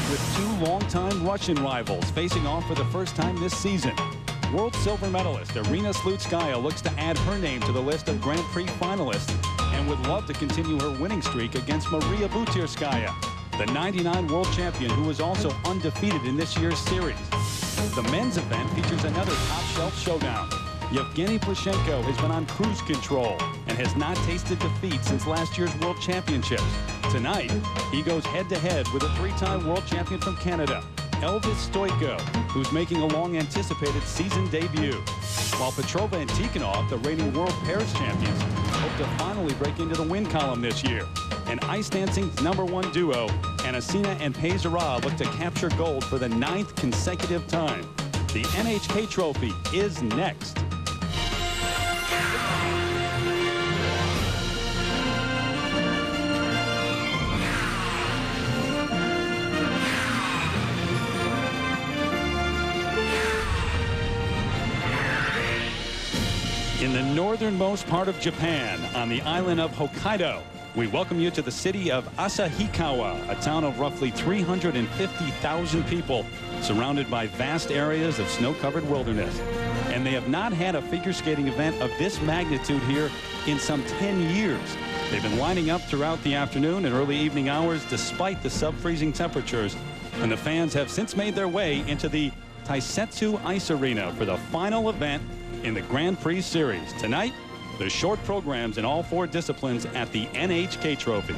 with two longtime Russian rivals facing off for the first time this season. World silver medalist Arina Slutskaya looks to add her name to the list of Grand Prix finalists and would love to continue her winning streak against Maria Butirskaya, the '99 world champion who was also undefeated in this year's series. The men's event features another top-shelf showdown. Yevgeny Plushenko has been on cruise control and has not tasted defeat since last year's World Championships. Tonight, he goes head-to-head with a three-time world champion from Canada, Elvis Stoico, who's making a long-anticipated season debut. While Petrova and Tikhonov, the reigning world pairs champions, hope to finally break into the win column this year. And ice dancing's #1 duo, Anasina and Peisara, look to capture gold for the 9th consecutive time. The NHK Trophy is next. In the northernmost part of Japan, on the island of Hokkaido, we welcome you to the city of Asahikawa, a town of roughly 350,000 people, surrounded by vast areas of snow-covered wilderness. And they have not had a figure skating event of this magnitude here in some 10 years. They've been lining up throughout the afternoon and early evening hours despite the sub-freezing temperatures. And the fans have since made their way into the Taisetu Ice Arena for the final event in the Grand Prix Series. Tonight, the short programs in all 4 disciplines at the NHK Trophy.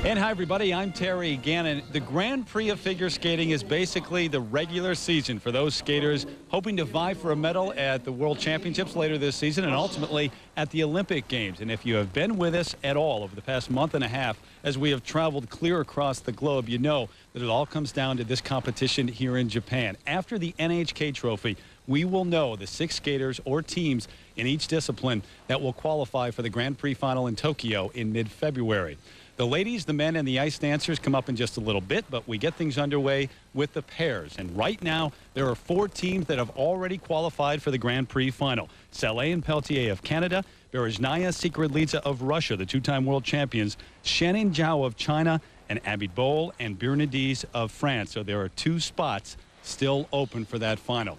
And hi, everybody. I'm Terry Gannon. The Grand Prix of figure skating is basically the regular season for those skaters hoping to vie for a medal at the World Championships later this season and ultimately at the Olympic Games. And if you have been with us at all over the past month and a half as we have traveled clear across the globe, you know that it all comes down to this competition here in Japan. After the NHK Trophy, we will know the 6 skaters or teams in each discipline that will qualify for the Grand Prix final in Tokyo in mid-February. The ladies, the men, and the ice dancers come up in just a little bit, but we get things underway with the pairs. And right now, there are 4 teams that have already qualified for the Grand Prix final. Salé and Pelletier of Canada, Berezhnaya Sikridlidze of Russia, the 2-time world champions, Shannon Zhao of China, and Abby Bowl and Bernadise of France. So there are 2 spots still open for that final.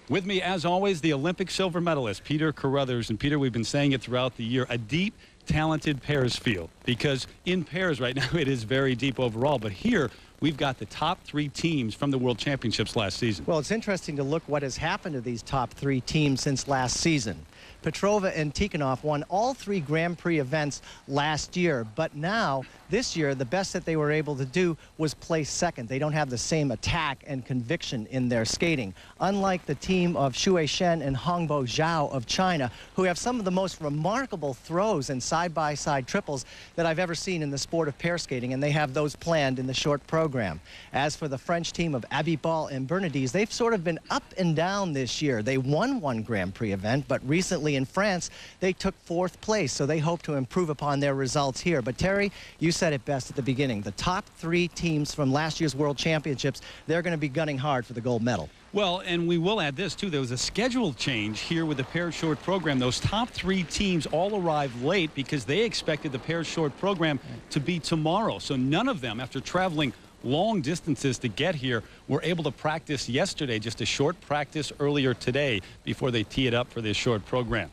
With me, as always, the Olympic silver medalist, Peter Carruthers. And Peter, we've been saying it throughout the year, a deep, talented pairs field, because in pairs right now it is very deep overall. But here we've got the top 3 teams from the World Championships last season. Well, it's interesting to look what has happened to these top 3 teams since last season. Petrova and Tikhonov won all 3 Grand Prix events last year, but now, this year, the best that they were able to do was place second. They don't have the same attack and conviction in their skating. Unlike the team of Shui Shen and Hongbo Zhao of China, who have some of the most remarkable throws and side-by-side triples that I've ever seen in the sport of pair skating, and they have those planned in the short program. As for the French team of Abby Ball and Bernadise, they've sort of been up and down this year. They won 1 Grand Prix event, but recently in France, they took 4th place, so they hope to improve upon their results here. But Terry, you said it best at the beginning. The top 3 teams from last year's World Championships, they're going to be gunning hard for the gold medal. Well, and we will add this, too. There was a schedule change here with the pair short program. Those top 3 teams all arrived late because they expected the pair short program to be tomorrow. So none of them, after traveling long distances to get here, were able to practice yesterday, just a short practice earlier today before they tee it up for this short program.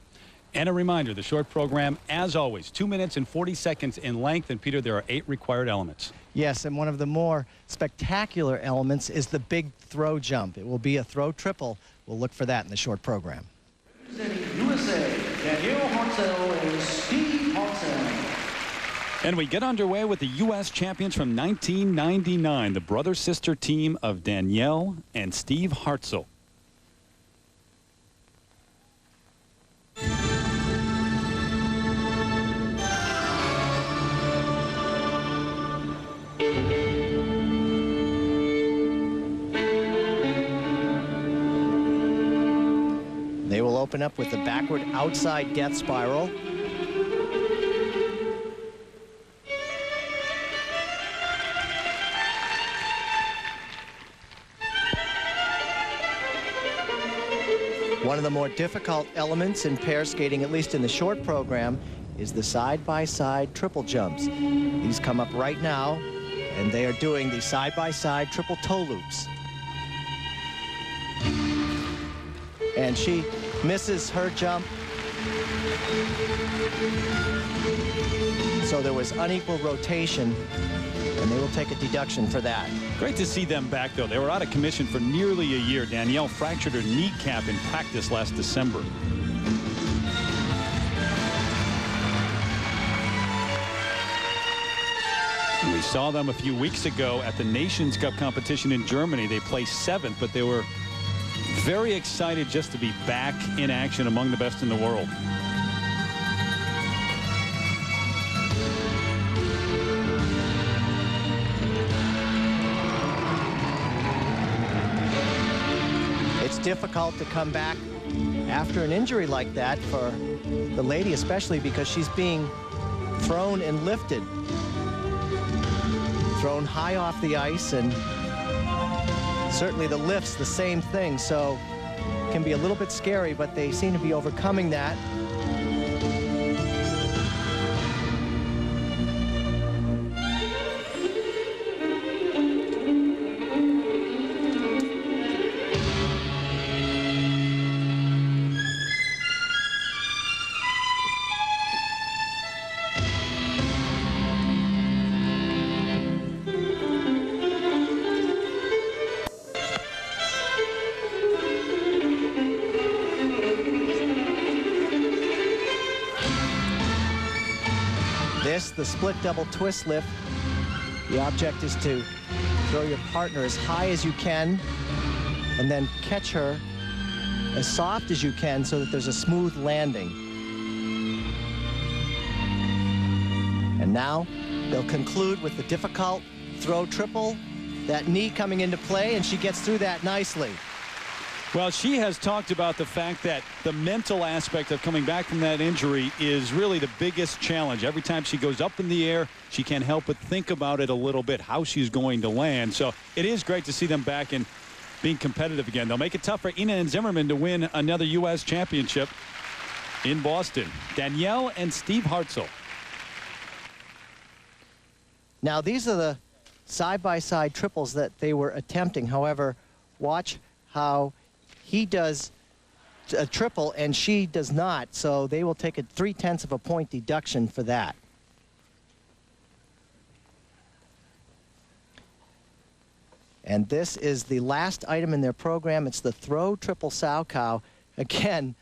And a reminder, the short program, as always, 2 minutes and 40 seconds in length. And, Peter, there are 8 required elements. Yes, and one of the more spectacular elements is the big throw jump. It will be a throw triple. We'll look for that in the short program. USA, Danielle Hartzell and Steve Hartzell. And we get underway with the U.S. champions from 1999, the brother-sister team of Danielle and Steve Hartzell. They will open up with the backward outside death spiral. One of the more difficult elements in pair skating, at least in the short program, is the side-by-side triple jumps. These come up right now, And they are doing the side-by-side triple toe loops. And she misses her jump. So there was unequal rotation, and they will take a deduction for that. Great to see them back, though. They were out of commission for nearly a year. Danielle fractured her kneecap in practice last December. We saw them a few weeks ago at the Nations Cup competition in Germany. They placed 7th, but they were very excited just to be back in action among the best in the world. It's difficult to come back after an injury like that for the lady, especially because she's being thrown and lifted. Thrown high off the ice, and certainly the lift's the same thing, so it can be a little bit scary, but they seem to be overcoming that. The split double twist lift. The object is to throw your partner as high as you can and then catch her as soft as you can so that there's a smooth landing. And now they'll conclude with the difficult throw triple. That knee coming into play, and she gets through that nicely. Well, she has talked about the fact that the mental aspect of coming back from that injury is really the biggest challenge. Every time she goes up in the air, she can't help but think about it a little bit, how she's going to land. So it is great to see them back and being competitive again. They'll make it tough for Ina and Zimmerman to win another U.S. championship in Boston. Danielle and Steve Hartzell. Now, these are the side-by-side triples that they were attempting. However, watch how he does a triple and she does not, so they will take a 0.3 of a point deduction for that. And this is the last item in their program. It's the throw triple Asahikawa. Again,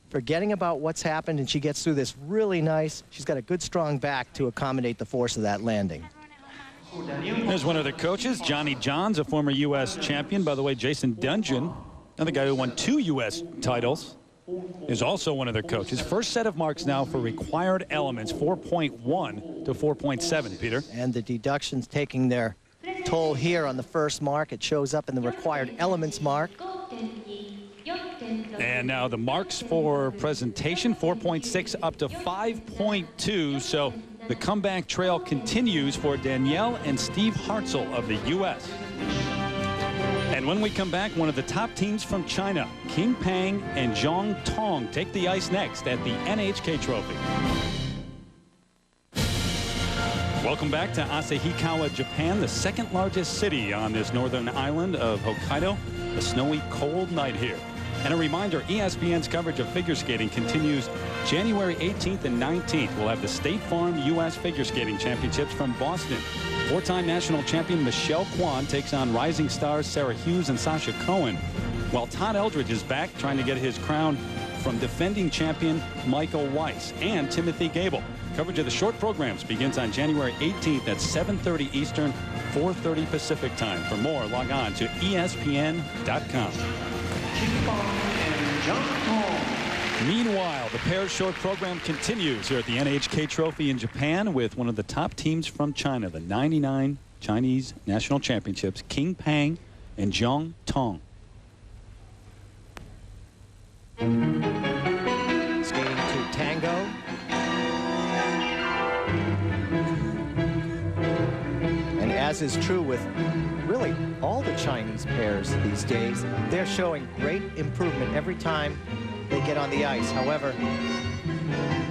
forgetting about what's happened, and she gets through this really nice. She's got a good strong back to accommodate the force of that landing. There's one of the coaches, Johnny Johns, a former U.S. champion. By the way, Jason Dungeon, another guy who won 2 U.S. titles, is also one of their coaches. First set of marks now for required elements, 4.1 to 4.7, Peter. And the deductions taking their toll here on the first mark. It shows up in the required elements mark. And now the marks for presentation, 4.6 up to 5.2. So the comeback trail continues for Danielle and Steve Hartzell of the U.S. And when we come back, one of the top teams from China, King Pang and Zhong Tong, take the ice next at the NHK Trophy. Welcome back to Asahikawa, Japan, the second largest city on this northern island of Hokkaido. A snowy, cold night here. And a reminder, ESPN's coverage of figure skating continues January 18th and 19th. We'll have the State Farm U.S. Figure Skating Championships from Boston. 4-time national champion Michelle Kwan takes on rising stars Sarah Hughes and Sasha Cohen, while Todd Eldridge is back trying to get his crown from defending champion Michael Weiss and Timothy Gable. Coverage of the short programs begins on January 18th at 7:30 Eastern, 4:30 Pacific time. For more, log on to ESPN.com. Meanwhile, the pairs short program continues here at the NHK Trophy in Japan with one of the top teams from China, the '99 Chinese National Championships, King Pang and Zhong Tong. Skating to tango. And as is true with really all the Chinese pairs these days, they're showing great improvement every time they get on the ice. However,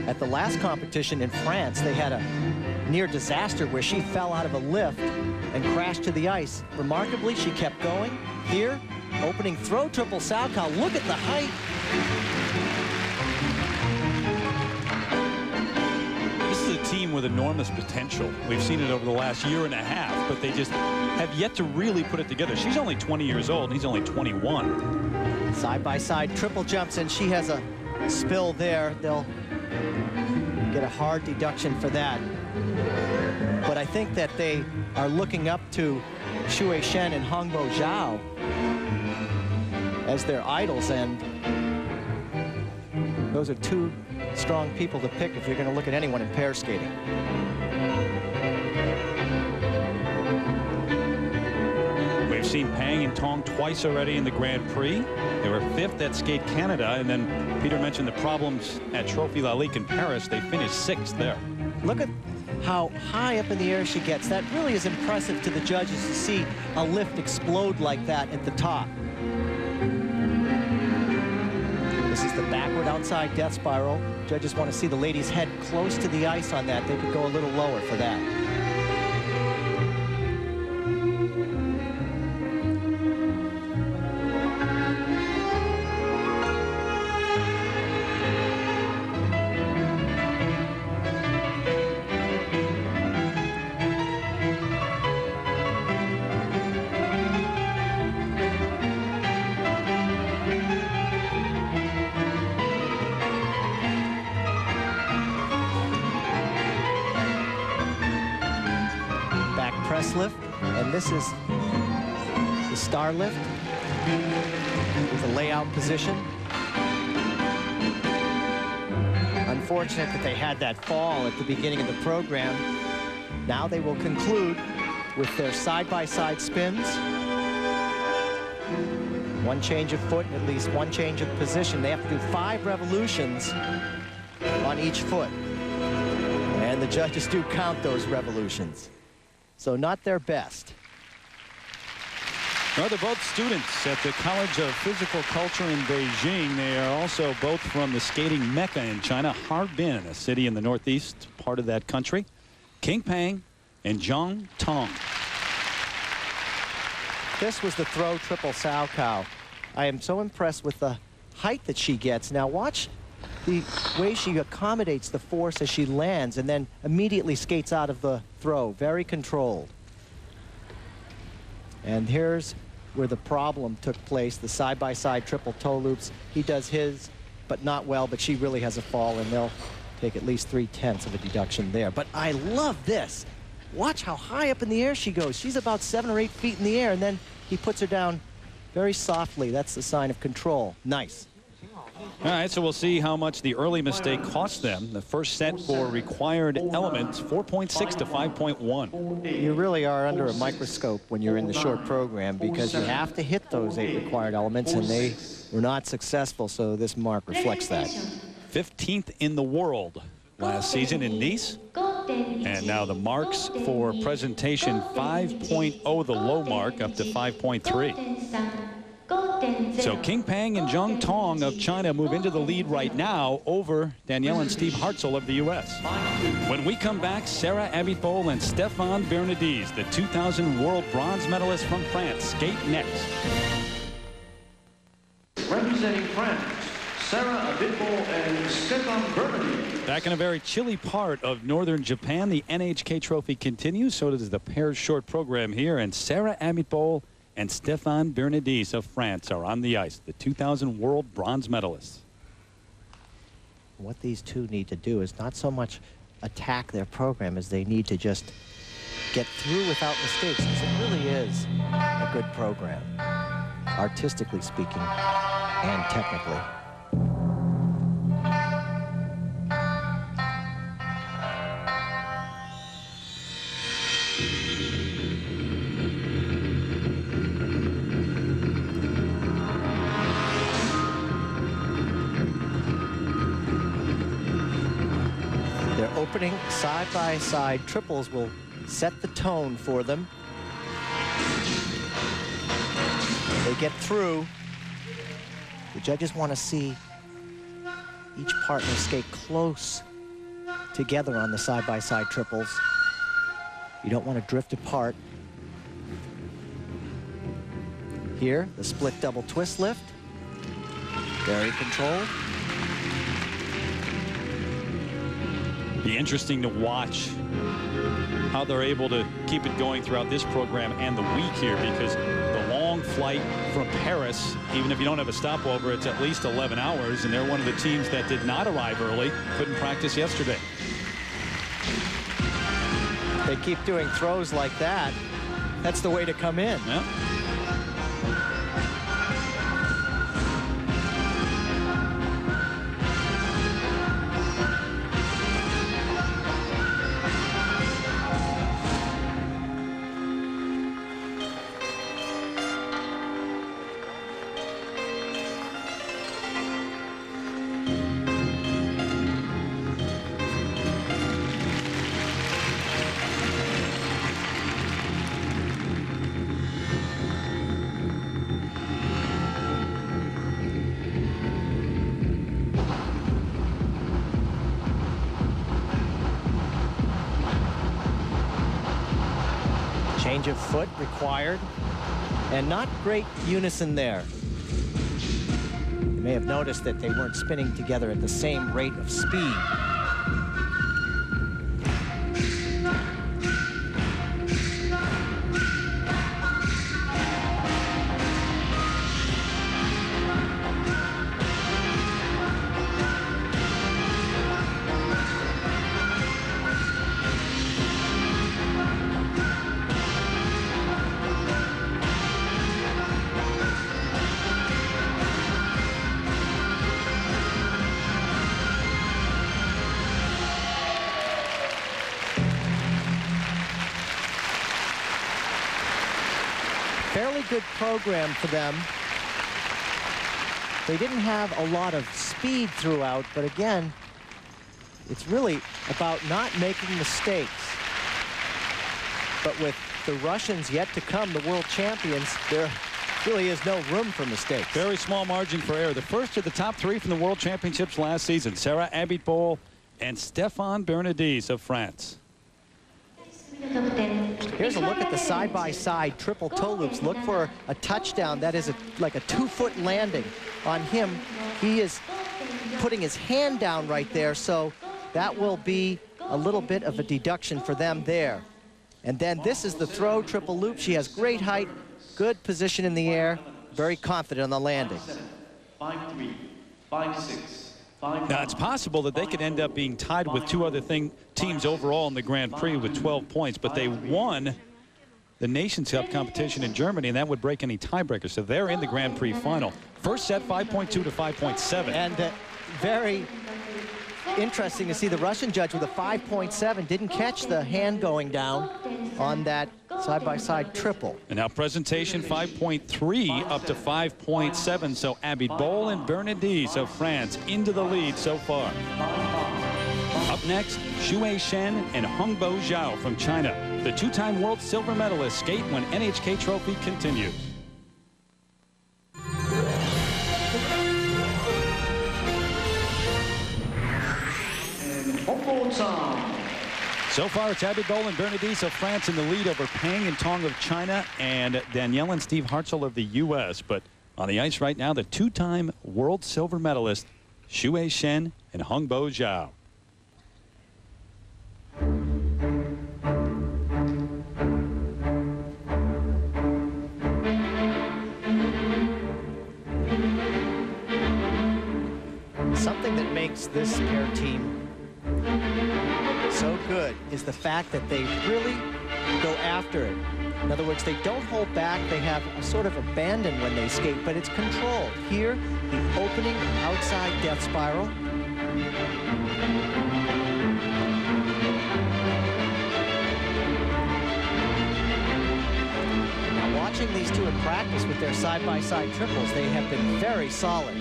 at the last competition in France, they had a near disaster where she fell out of a lift and crashed to the ice. Remarkably, she kept going. Here, opening throw triple Salchow. Look at the height. This is a team with enormous potential. We've seen it over the last year and a half, but they just have yet to really put it together. She's only 20 years old, and he's only 21. Side-by-side triple jumps, and she has a spill there. They'll get a hard deduction for that. But I think that they are looking up to Xue Shen and Hongbo Zhao as their idols, and those are two strong people to pick if you're going to look at anyone in pair skating. We've seen Pang and Tong twice already in the Grand Prix. They were 5th at Skate Canada, and then Peter mentioned the problems at Trophy La Ligue in Paris. They finished 6th there. Look at how high up in the air she gets. That really is impressive to the judges to see a lift explode like that at the top. This is the backward outside death spiral. Judges want to see the lady's head close to the ice on that. They could go a little lower for that. Press lift, and this is the star lift with a layout position. Unfortunate that they had that fall at the beginning of the program. Now they will conclude with their side-by-side spins. One change of foot and at least one change of position. They have to do 5 revolutions on each foot. And the judges do count those revolutions. So not their best. Well, they're both students at the College of Physical Culture in Beijing. They are also both from the skating mecca in China, Harbin, a city in the northeast part of that country. King Pang and Zhang Tong. This was the throw triple Salchow. I am so impressed with the height that she gets. Now watch the way she accommodates the force as she lands and then immediately skates out of the throw. Very controlled. And here's where the problem took place, the side-by-side triple toe loops. He does his, but not well, but she really has a fall, and they'll take at least 3/10 of a deduction there. But I love this. Watch how high up in the air she goes. She's about 7 or 8 feet in the air, and then he puts her down very softly. That's the sign of control. Nice. All right, so we'll see how much the early mistake cost them. The first set for required elements, 4.6 to 5.1. You really are under a microscope when you're in the short program because you have to hit those 8 required elements, and they were not successful, so this mark reflects that. 15th in the world last season in Nice. And now the marks for presentation, 5.0 the low mark, up to 5.3. So King Pang and Zhang Tong of China move into the lead right now over Danielle and Steve Hartzell of the U.S. When we come back, Sarah Abitbol and Stéphane Bernardiz, the 2000 world bronze medalists from France, skate next. Representing France, Sarah Abitbol and Stéphane Bernardiz. Back in a very chilly part of northern Japan, the NHK Trophy continues. So does the pairs short program here, and Sarah Abitbol and Stéphane Bernardiz of France are on the ice, the 2000 world bronze medalists. What these two need to do is not so much attack their program as they need to just get through without mistakes, because it really is a good program, artistically speaking and technically. Opening side-by-side triples will set the tone for them. They get through. The judges want to see each partner skate close together on the side-by-side triples. You don't want to drift apart. Here, the split double twist lift. Very controlled. Be interesting to watch how they're able to keep it going throughout this program and the week here, because the long flight from Paris, even if you don't have a stopover, it's at least 11 hours, and they're one of the teams that did not arrive early, couldn't practice yesterday. They keep doing throws like that. That's the way to come in. Yeah. Change of foot required, and not great unison there. You may have noticed that they weren't spinning together at the same rate of speed. Fairly good program for them. They didn't have a lot of speed throughout, but again, it's really about not making mistakes. But with the Russians yet to come, the world champions, there really is no room for mistakes. Very small margin for error. The first of the top three from the World Championships last season, Sarah Abitbol and Stéphane Bernardis of France. Here's a look at the side-by-side triple toe loops. Look for a touchdown. That is like a 2-foot landing on him. He is putting his hand down right there, so that will be a little bit of a deduction for them there. And then this is the throw triple loop. She has great height, good position in the air, very confident on the landing. 5-3, 5-6. Now, it's possible that they could end up being tied with two other teams overall in the Grand Prix with 12 points, but they won the Nations Cup competition in Germany, and that would break any tiebreakers. So they're in the Grand Prix final. First set, 5.2 to 5.7. And very interesting to see the Russian judge with a 5.7 didn't catch the hand going down on that side-by-side triple. And now presentation 5.3 up to 5.7. So Abitbol and Bernardis of France into the lead so far. Up next, Xue Shen and Hongbo Zhao from China. The two-time world silver medalist skate when NHK Trophy continues. So far, it's Abitbol and Bernardis of France in the lead over Peng and Tong of China and Danielle and Steve Hartzell of the U.S. But on the ice right now, the two-time world silver medalist, Xue Shen and Hongbo Zhao. Something that makes this pair team so good is the fact that they really go after it. In other words, they don't hold back. They have a sort of abandon when they skate, but it's controlled. Here, the opening outside death spiral. Now, watching these two in practice with their side-by-side triples, they have been very solid.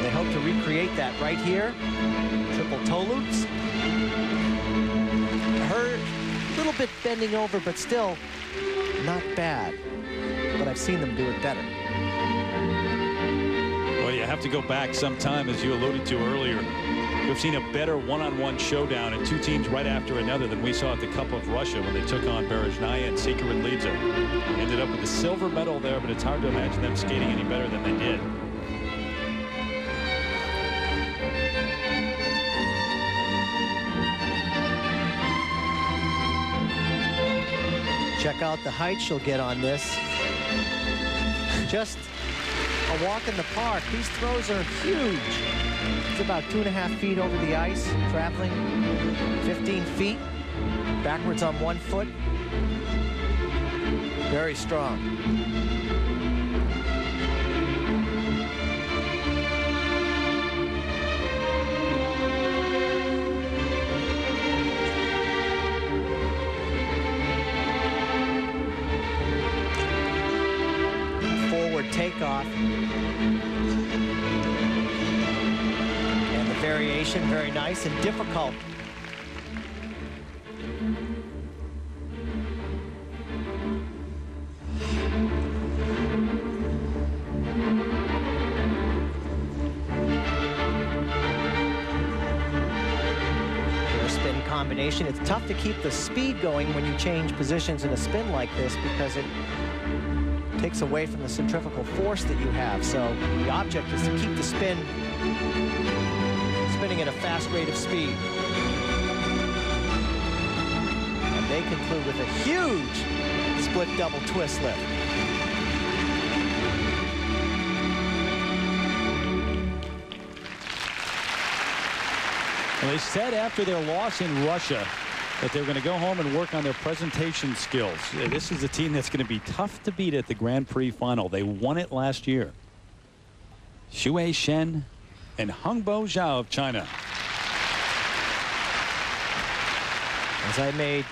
They hope to recreate that right here. Triple toe loops. Her a little bit bending over, but still not bad. But I've seen them do it better. Well, you have to go back some time, as you alluded to earlier. We've seen a better one-on-one showdown and two teams right after another than we saw at the Cup of Russia when they took on Berezhnaya and Sikarinidze. They ended up with the silver medal there, but it's hard to imagine them skating any better than they did. Check out the height she'll get on this. Just a walk in the park. These throws are huge. It's about 2.5 feet over the ice, traveling 15 feet, backwards on 1 foot. Very strong. Forward takeoff. And the variation, very nice and difficult. Spin combination. It's tough to keep the speed going when you change positions in a spin like this because it takes away from the centrifugal force that you have. So the object is to keep the spin spinning at a fast rate of speed. And they conclude with a huge split double twist lift. Well, they said after their loss in Russia that they were going to go home and work on their presentation skills. This is a team that's going to be tough to beat at the Grand Prix final. They won it last year. Xue Shen and Hongbo Zhao of China. As I made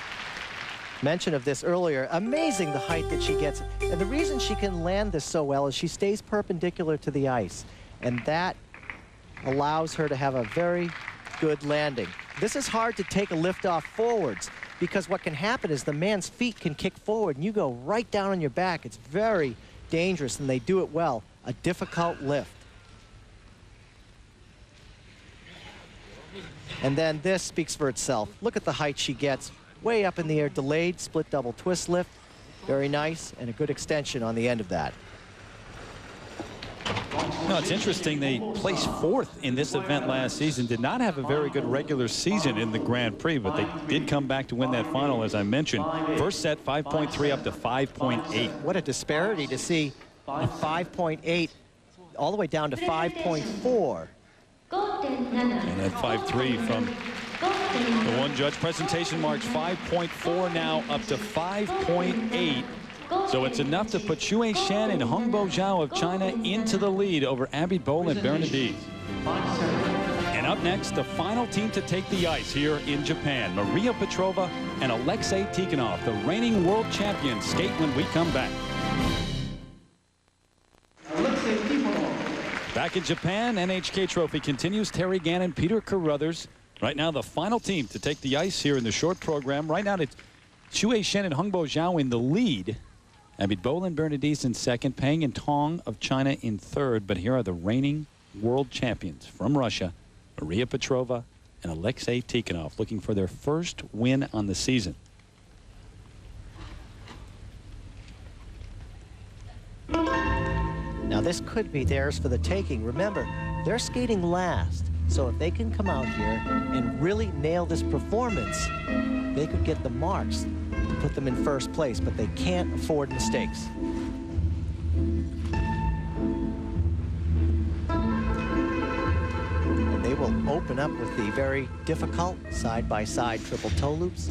mention of this earlier, amazing the height that she gets. And the reason she can land this so well is she stays perpendicular to the ice. And that allows her to have a very good landing. This is hard to take a lift off forwards because what can happen is the man's feet can kick forward and you go right down on your back. It's very dangerous and they do it well. A difficult lift. And then this speaks for itself. Look at the height she gets. Way up in the air, delayed split double twist lift. Very nice and a good extension on the end of that. No, it's interesting. They placed 4th in this event last season. Did not have a very good regular season in the Grand Prix, but they did come back to win that final, as I mentioned. First set, 5.3 up to 5.8. What a disparity to see a 5.8 all the way down to 5.4. And that 5.3 from the one judge. Presentation marks 5.4 now up to 5.8. So it's enough to put Xue Shen and Hongbo Zhao of China into the lead over Abitbol and Bernadette. And up next, the final team to take the ice here in Japan. Maria Petrova and Alexei Tikhonov, the reigning world champions, skate when we come back. Back in Japan, NHK Trophy continues. Terry Gannon, Peter Carruthers. Right now, the final team to take the ice here in the short program. Right now, it's Xue Shen and Hongbo Zhao in the lead. Abitbol and Bernadette in second. Peng and Tong of China in third. But here are the reigning world champions from Russia, Maria Petrova and Alexei Tikhonov, looking for their first win on the season. Now this could be theirs for the taking. Remember, they're skating last. So if they can come out here and really nail this performance, they could get the marks to put them in first place, but they can't afford mistakes. And they will open up with the very difficult side-by-side triple toe loops.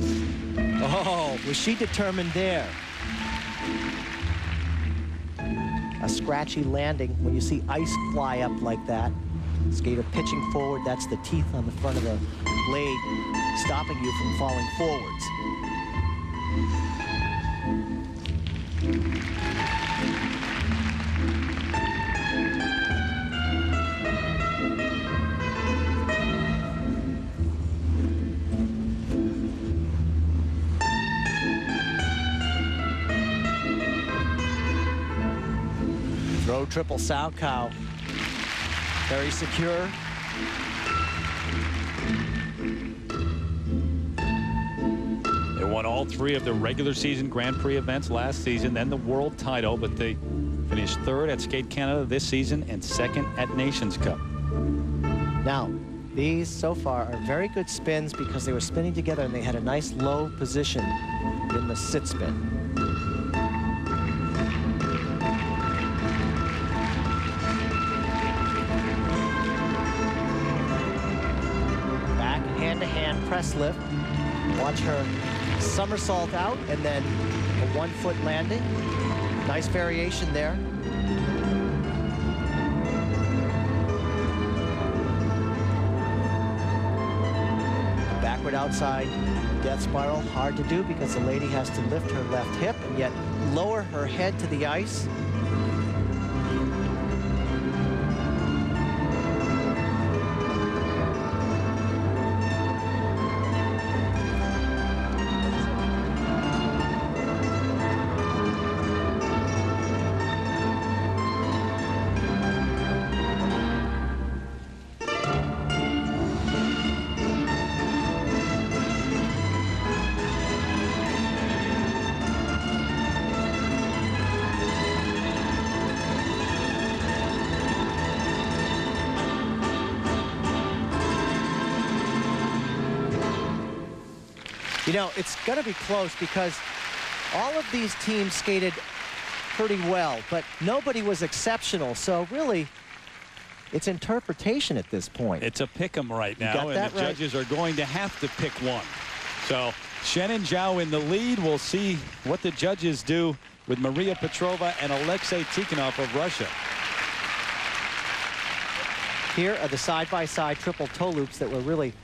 Oh, was she determined there? A scratchy landing when you see ice fly up like that. Skater pitching forward, that's the teeth on the front of the blade stopping you from falling forwards. Throw triple sow cow. Very secure. won all 3 of the regular season Grand Prix events last season, then the world title, but they finished 3rd at Skate Canada this season and 2nd at Nations Cup. Now, these so far are very good spins because they were spinning together and they had a nice low position in the sit spin. Back hand-to-hand press lift. Watch her somersault out and then a 1-foot landing. Nice variation there. Backward outside death spiral, hard to do because the lady has to lift her left hip and yet lower her head to the ice. You know, it's going to be close because all of these teams skated pretty well, but nobody was exceptional. So really, it's interpretation at this point. It's a pick'em right now, and the judges are going to have to pick one. So Shen and Zhao in the lead. We'll see what the judges do with Maria Petrova and Alexei Tikhonov of Russia. Here are the side-by-side triple toe loops that were really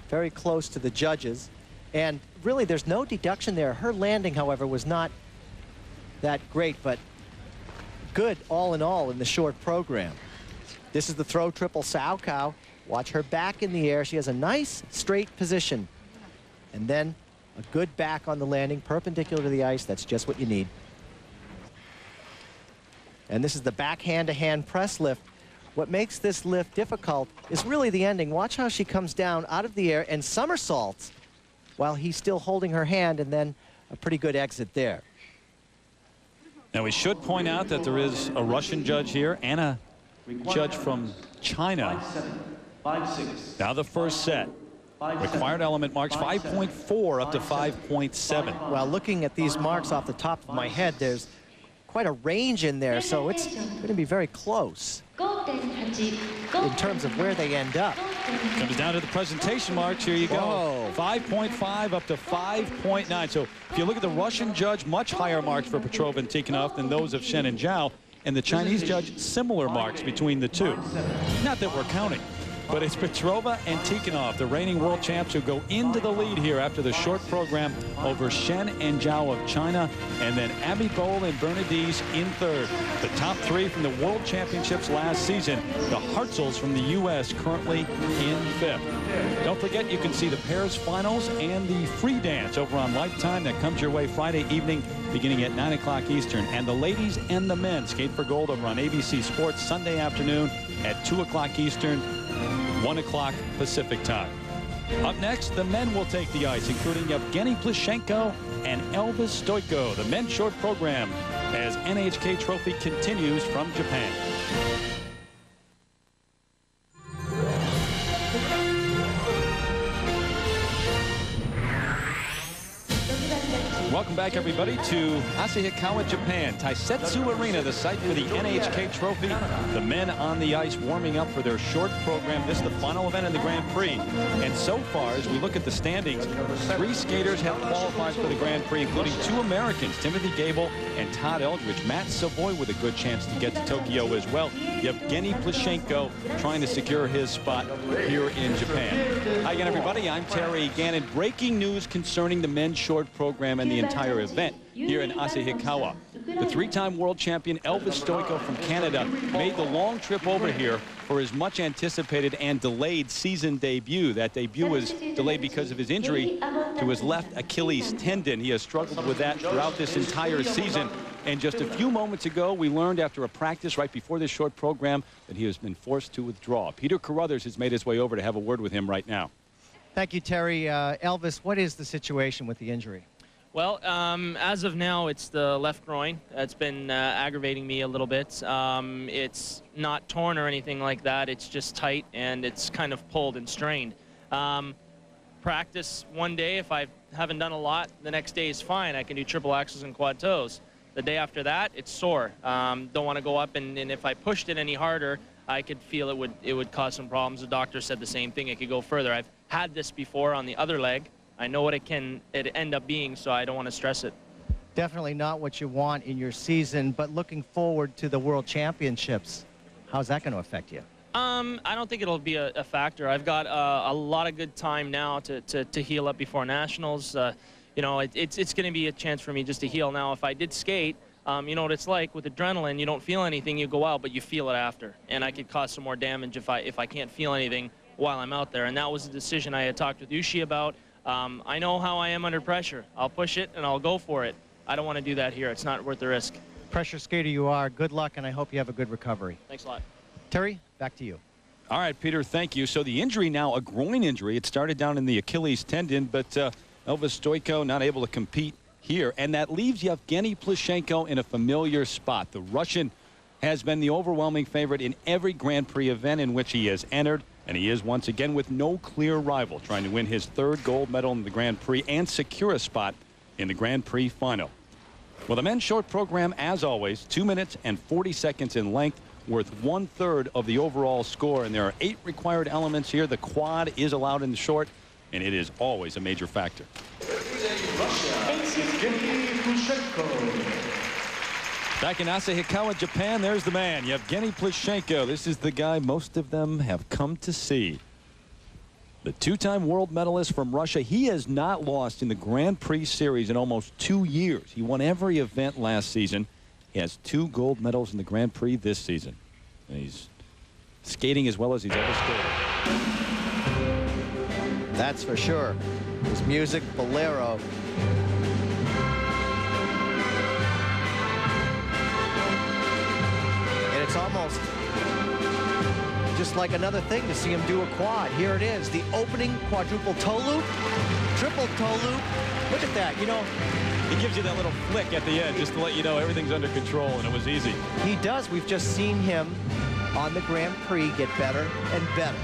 very close to the judges. And really, there's no deduction there. Her landing, however, was not that great, but good all in all in the short program. This is the throw triple Asahikawa. Watch her back in the air. She has a nice straight position. And then a good back on the landing, perpendicular to the ice. That's just what you need. And this is the back hand-to-hand press lift. What makes this lift difficult is really the ending. Watch how she comes down out of the air and somersaults while he's still holding her hand, and then a pretty good exit there. Now, we should point out that there is a Russian judge here and a judge from China. 5-6. Now the first set. Required element marks 5.4 up to 5.7. Well, looking at these marks off the top of my head, there's quite a range in there, so it's going to be very close in terms of where they end up. Comes down to the presentation marks. Here you go. 5.5 up to 5.9. So if you look at the Russian judge, much higher marks for Petrova and Tikhonov than those of Shen and Zhao, and the Chinese judge, similar marks between the two. Not that we're counting, but it's Petrova and Tikhonov, the reigning world champs, who go into the lead here after the short program over Shen and Zhao of China, and then Abby Bowl and Bernadise in third. The top 3 from the World Championships last season. The Hartzels from the U.S. currently in 5th. Don't forget, you can see the pairs finals and the free dance over on Lifetime. That comes your way Friday evening beginning at 9 o'clock Eastern. And the ladies and the men skate for gold over on ABC Sports Sunday afternoon at 2 o'clock Eastern, 1 o'clock Pacific time. Up next, the men will take the ice, including Evgeny Plishenko and Elvis Stoiko. The men's short program as NHK Trophy continues from Japan. Welcome back, everybody, to Asahikawa, Japan. Taisetu Arena, the site for the NHK Trophy. The men on the ice warming up for their short program. This is the final event in the Grand Prix. And so far, as we look at the standings, 3 skaters have qualified for the Grand Prix, including 2 Americans, Timothy Gable and Todd Eldridge. Matt Savoy with a good chance to get to Tokyo as well. Evgeny Plishenko trying to secure his spot here in Japan. Hi again, everybody. I'm Terry Gannon. Breaking news concerning the men's short program and the entire event here in Asahikawa. The 3-time world champion Elvis Stoiko from Canada made the long trip over here for his much anticipated and delayed season debut. That debut was delayed because of his injury to his left Achilles tendon. He has struggled with that throughout this entire season. And just a few moments ago, we learned after a practice right before this short program that he has been forced to withdraw. Peter Carruthers has made his way over to have a word with him right now. Thank you, Terry. Elvis, what is the situation with the injury? Well, as of now, it's the left groin. It's been aggravating me a little bit. It's not torn or anything like that. It's just tight, and it's kind of pulled and strained. Practice one day, if I haven't done a lot, the next day is fine. I can do triple axels and quad toes. The day after that, it's sore. Don't want to go up, and if I pushed it any harder, I could feel it would cause some problems. The doctor said the same thing. It could go further. I've had this before on the other leg. I know what it end up being, so I don't want to stress it. Definitely not what you want in your season, but looking forward to the World Championships, how's that going to affect you? I don't think it'll be a factor. I've got a lot of good time now to heal up before nationals. You know, it's going to be a chance for me just to heal now. If I did skate, you know what it's like with adrenaline. You don't feel anything, you go out, but you feel it after. And I could cause some more damage if I can't feel anything while I'm out there. And that was a decision I had talked with Ushi about. I know how I am under pressure. I'll push it and I'll go for it. I don't want to do that here. It's not worth the risk. Pressure skater you are. Good luck, and I hope you have a good recovery. Thanks a lot. Terry, back to you. All right, Peter, thank you. So the injury now, a groin injury. It started down in the Achilles tendon, but Elvis Stoico not able to compete here. And that leaves Yevgeny Plushenko in a familiar spot. The Russian has been the overwhelming favorite in every Grand Prix event in which he has entered. And he is once again with no clear rival, trying to win his third gold medal in the Grand Prix and secure a spot in the Grand Prix final. Well, the men's short program, as always, 2 minutes and 40 seconds in length, worth 1/3 of the overall score. And there are 8 required elements here. The quad is allowed in the short, and it is always a major factor. Back in Asahikawa, Japan, there's the man, Yevgeny Plushenko. This is the guy most of them have come to see. The 2-time world medalist from Russia. He has not lost in the Grand Prix series in almost 2 years. He won every event last season. He has 2 gold medals in the Grand Prix this season. And he's skating as well as he's ever skated. That's for sure. His music, Bolero. It's almost just like another thing to see him do a quad. Here it is, the opening quadruple toe loop, triple toe loop. Look at that, you know. He gives you that little flick at the end just to let you know everything's under control, and it was easy. He does. We've just seen him on the Grand Prix get better and better.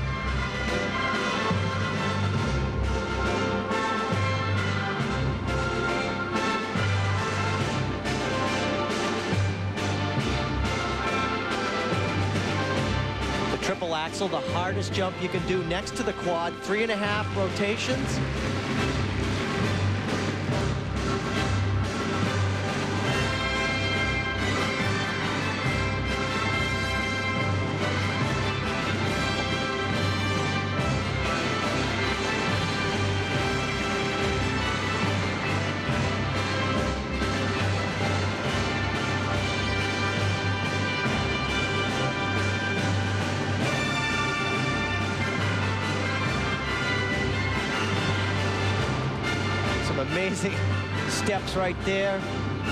Triple axel, the hardest jump you can do next to the quad, 3.5 rotations. Amazing steps right there.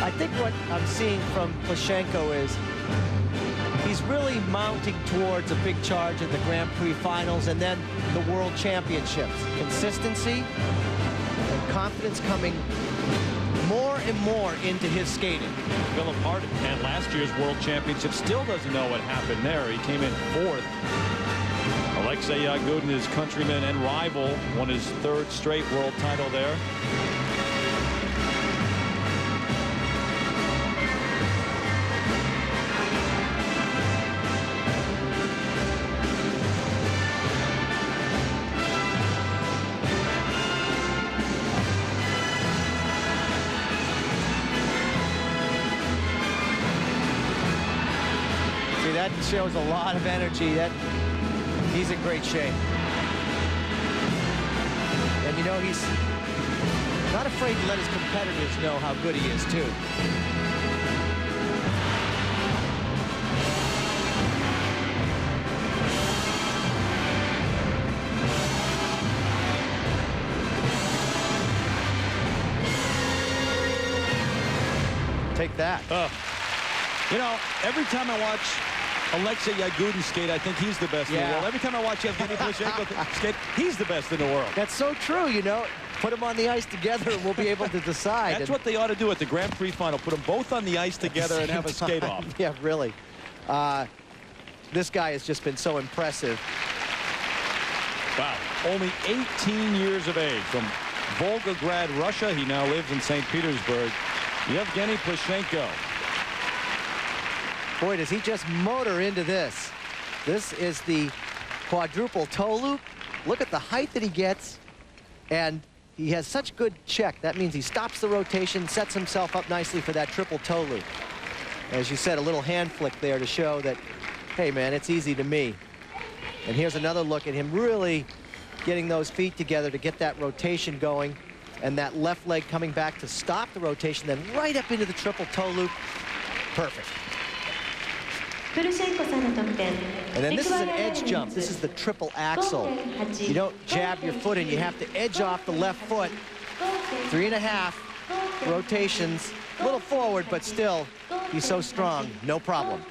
I think what I'm seeing from Plushenko is he's really mounting towards a big charge in the Grand Prix finals and then the World Championships. Consistency and confidence coming more and more into his skating. Philip Hart at last year's World Championship still doesn't know what happened there. He came in 4th. Alexei Yagudin, his countryman and rival, won his 3rd straight world title there. See, that shows a lot of energy. He's in great shape. And you know, he's not afraid to let his competitors know how good he is, too. Take that. You know, every time I watch Alexei Yagudin skate, I think he's the best in the world. Every time I watch Yevgeny Plushenko skate, he's the best in the world. That's so true, you know. Put them on the ice together and we'll be able to decide. That's what they ought to do at the Grand Prix final. Put them both on the ice together and have a skate-off. Yeah, really. This guy has just been so impressive. Wow. Only 18 years of age. From Volgograd, Russia. He now lives in St. Petersburg. Yevgeny Plushenko. Boy, does he just motor into this. This is the quadruple toe loop. Look at the height that he gets. And he has such good check. That means he stops the rotation, sets himself up nicely for that triple toe loop. As you said, a little hand flick there to show that, hey, man, it's easy to me. And here's another look at him really getting those feet together to get that rotation going, and that left leg coming back to stop the rotation, then right up into the triple toe loop. Perfect. And then this is an edge jump. This is the triple axel. You don't jab your foot in. You have to edge off the left foot. 3.5 rotations. A little forward, but still, he's so strong. No problem.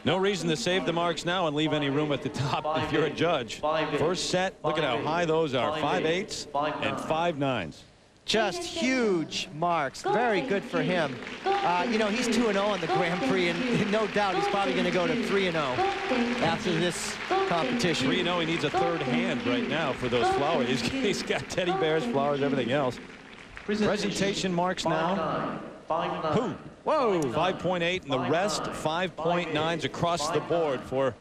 No reason to save the marks now and leave any room at the top if you're a judge. First set, look at how high those are. 5.8s and 5.9s. Just huge marks. Very good for him. You know, he's 2-0 on the Grand Prix, and no doubt he's probably going to go to 3-0 after this competition. 3-0, he needs a third hand right now for those flowers. He's got teddy bears, flowers, everything else. Presentation marks now. Who? Whoa, 5.8, and the rest 5.9s across the board for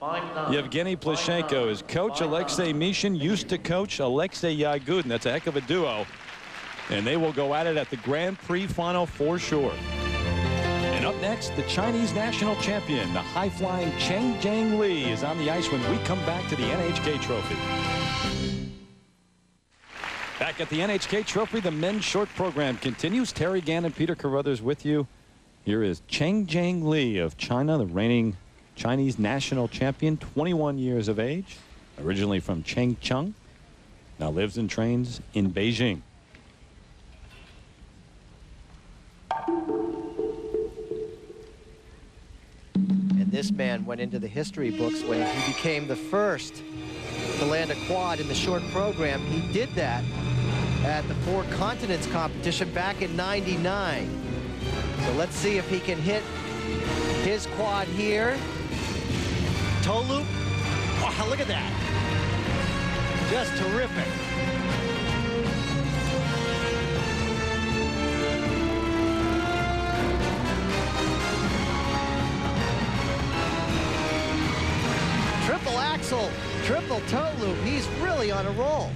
Yevgeny Plushenko. His coach, Alexei Mishin, used to coach Alexei Yagudin. That's a heck of a duo. And they will go at it at the Grand Prix final for sure. And up next, the Chinese national champion, the high-flying Cheng Jiang Li, is on the ice when we come back to the NHK Trophy. Back at the NHK Trophy, the men's short program continues. Terry Gann and Peter Carruthers with you. Here is Cheng Jiang Li of China, the reigning Chinese national champion, 21 years of age, originally from Chengcheng, now lives and trains in Beijing. And this man went into the history books when he became the first to land a quad in the short program. He did that at the Four Continents competition back in '99. So let's see if he can hit his quad here. Toe loop. Wow, look at that. Just terrific. Triple axel, triple toe loop. He's really on a roll.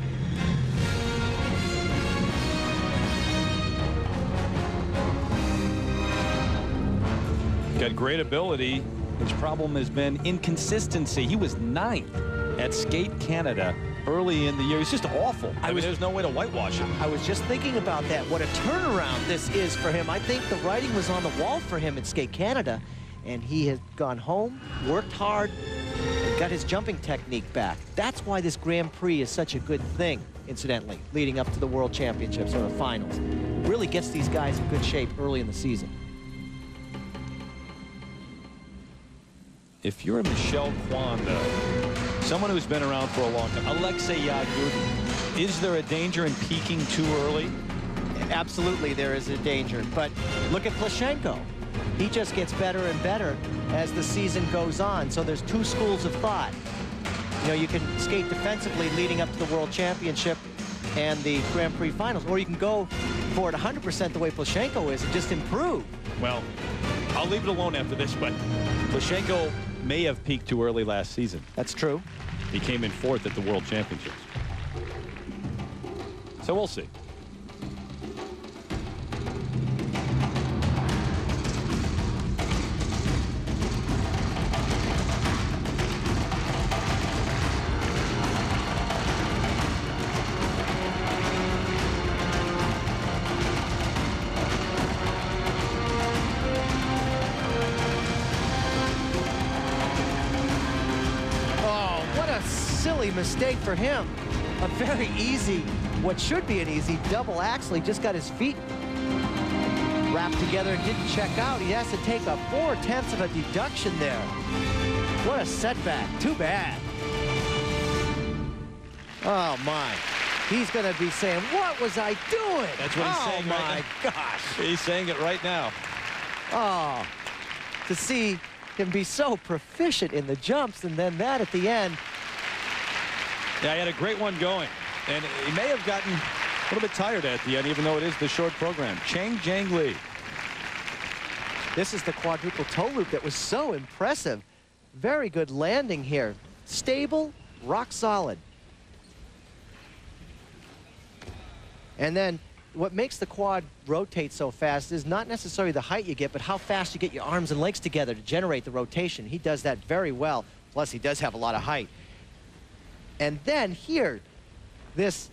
Got great ability. His problem has been inconsistency. He was 9th at Skate Canada early in the year. He's just awful. There's no way to whitewash him. I was just thinking about that. What a turnaround this is for him. I think the writing was on the wall for him at Skate Canada, and he has gone home, worked hard, and got his jumping technique back. That's why this Grand Prix is such a good thing, incidentally, leading up to the World Championships or the finals. It really gets these guys in good shape early in the season. If you're a Michel Kwan, though, someone who's been around for a long time, Alexei Yagudin, is there a danger in peaking too early? Absolutely, there is a danger. But look at Plushenko. He just gets better and better as the season goes on. So there's two schools of thought. You know, you can skate defensively leading up to the World Championship and the Grand Prix finals, or you can go for it 100% the way Plushenko is and just improve. Well, I'll leave it alone after this, but Plushenko may have peaked too early last season. That's true. He came in 4th at the World Championships. So we'll see. Silly mistake for him. A very easy, what should be an easy double axle. He just got his feet wrapped together and didn't check out. He has to take a 4/10 of a deduction there. What a setback. Too bad. Oh, my. He's going to be saying, what was I doing? That's what he's saying right now. Oh, my gosh. He's saying it right now. Oh, to see him be so proficient in the jumps and then that at the end. Yeah, he had a great one going. And he may have gotten a little bit tired at the end, even though it is the short program. Chang Jiang Li. This is the quadruple toe loop that was so impressive. Very good landing here. Stable, rock solid. And then what makes the quad rotate so fast is not necessarily the height you get, but how fast you get your arms and legs together to generate the rotation. He does that very well. Plus, he does have a lot of height. And then here, this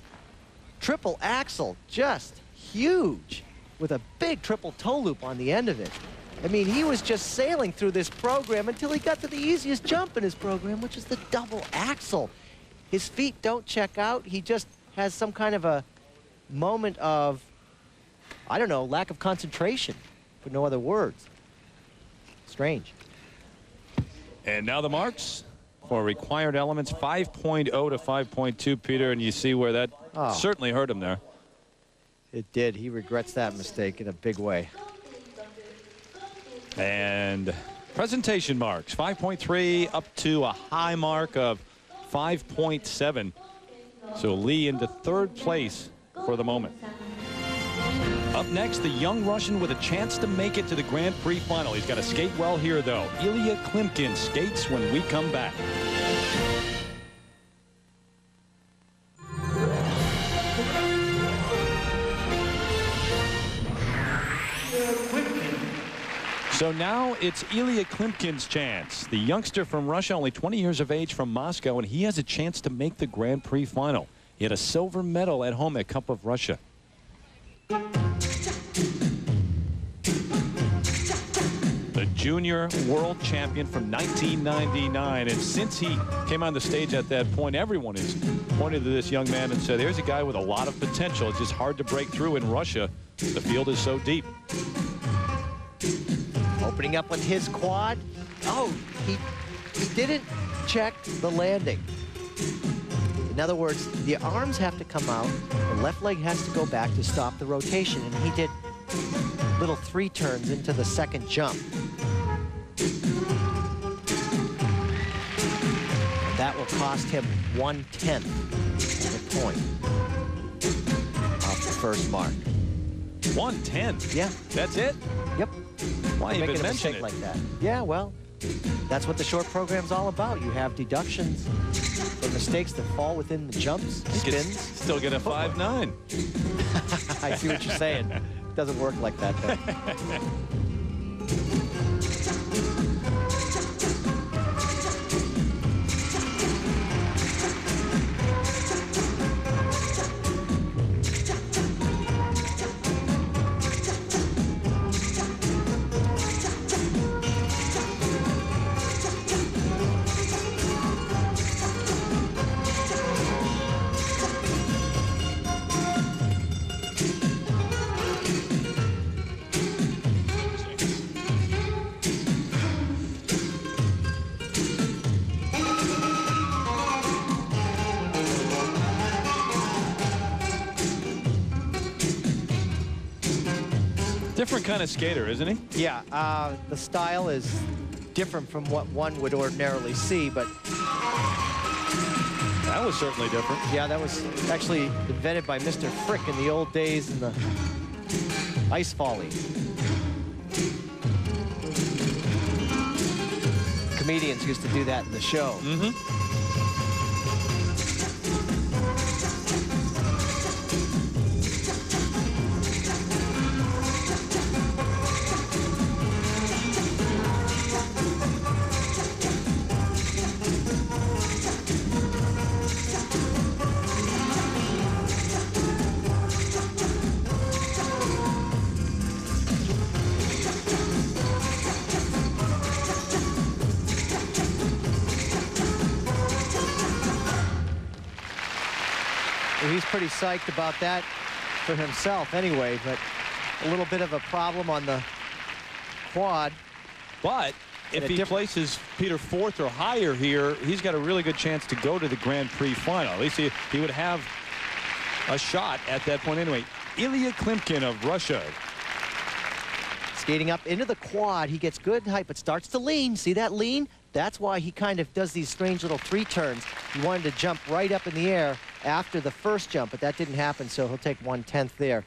triple axle, just huge, with a big triple toe loop on the end of it. I mean, he was just sailing through this program until he got to the easiest jump in his program, which is the double axle. His feet don't check out. He just has some kind of a moment of, I don't know, lack of concentration, for no other words. Strange. And now the marks for required elements, 5.0 to 5.2, Peter, and you see where that certainly hurt him there. It did. He regrets that mistake in a big way. And presentation marks, 5.3 up to a high mark of 5.7. So Lee into third place for the moment. Up next, the young Russian with a chance to make it to the Grand Prix final. He's got to skate well here, though. Ilya Klimkin skates when we come back. So now it's Ilya Klimkin's chance. The youngster from Russia, only 20 years of age, from Moscow, and he has a chance to make the Grand Prix final. He had a silver medal at home at Cup of Russia. The junior world champion from 1999. And since he came on the stage at that point, everyone has pointed to this young man and said, here's a guy with a lot of potential. It's just hard to break through in Russia. The field is so deep. Opening up on his quad. Oh, he didn't check the landing. In other words, the arms have to come out, the left leg has to go back to stop the rotation, and he did little 3 turns into the second jump. And that will cost him 1/10 of a point off the first mark. 1/10? Yeah. That's it? Yep. Why even mention it? Like that? Yeah, well, that's what the short program's all about. You have deductions for mistakes that fall within the jumps, spins. Still get a 5.9. I see what you're saying. It doesn't work like that, though. Different kind of skater, isn't he? Yeah, the style is different from what one would ordinarily see, but That was certainly different. yeah, that was actually invented by Mr. Frick in the old days in the ice volley. Comedians used to do that in the show. Mm-hmm. He's pretty psyched about that for himself anyway, but a little bit of a problem on the quad. But if he places Peter 4th or higher here, he's got a really good chance to go to the Grand Prix final. At least he would have a shot at that point anyway. Ilya Klimkin of Russia. Skating up into the quad. He gets good height, but starts to lean. See that lean? That's why he kind of does these strange little 3 turns. He wanted to jump right up in the air after the first jump, but that didn't happen, so he'll take 1/10 there.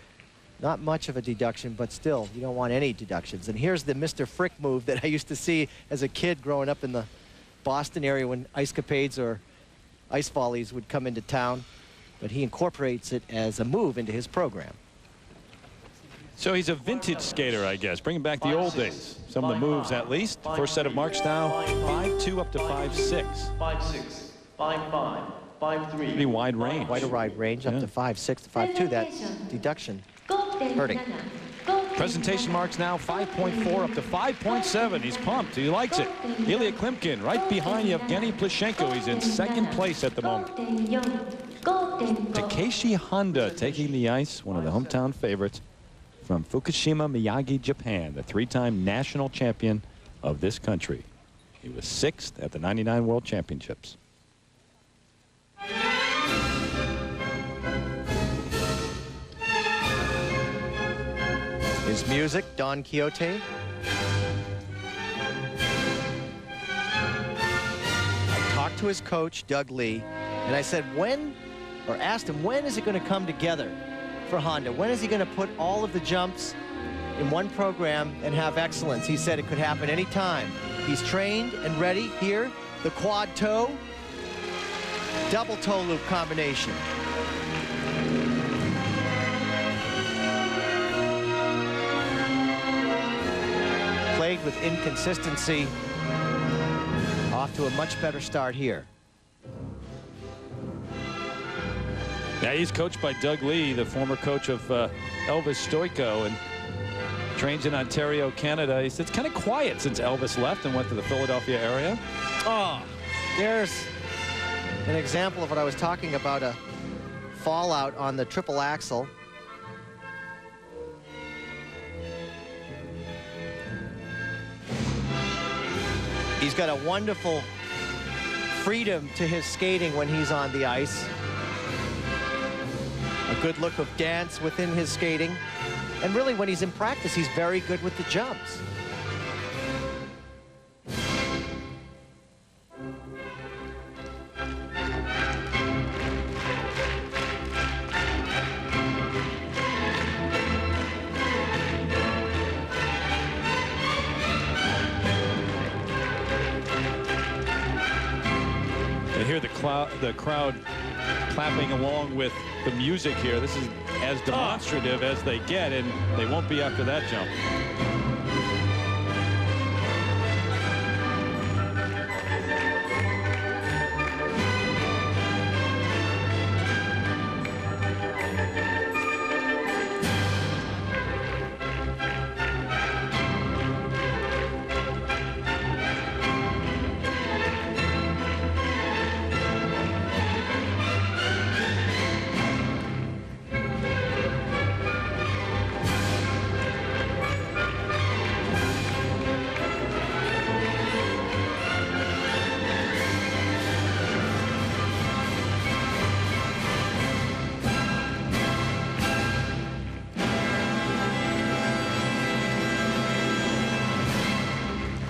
Not much of a deduction, but still, you don't want any deductions. And here's the Mr. Frick move that I used to see as a kid growing up in the Boston area when ice capades or ice volleys would come into town. But he incorporates it as a move into his program. So he's a vintage skater, I guess, bringing back the old days. Some of the moves, at least. First set of marks now, 5-2 up to 5-6. 5-6, 5-5, 5-3. Pretty wide range. Quite a wide range, up to 5-6 to 5-2. That deduction hurting. Presentation marks now 5.4 up to 5.7. He's pumped. He likes it. Ilya Klimkin right behind Yevgeny Plushenko. He's in second place at the moment. Takeshi Honda taking the ice, one of the hometown favorites from Fukushima, Miyagi, Japan, the 3-time national champion of this country. He was 6th at the '99 World Championships. His music, Don Quixote. I talked to his coach, Doug Lee, and I said, asked him, when is it going to come together for Honda? When is he going to put all of the jumps in one program and have excellence? He said it could happen anytime. He's trained and ready. Here, the quad toe, double toe loop combination. Plagued with inconsistency. Off to a much better start here. Yeah, he's coached by Doug Lee, the former coach of Elvis Stoico, and trains in Ontario, Canada. He said it's kind of quiet since Elvis left and went to the Philadelphia area. Oh, there's an example of what I was talking about, a fallout on the triple axle. He's got a wonderful freedom to his skating when he's on the ice. A good look of dance within his skating. And really, when he's in practice, he's very good with the jumps. You hear the crowd clapping along with the music here. This is as demonstrative as they get, and they won't be after that jump.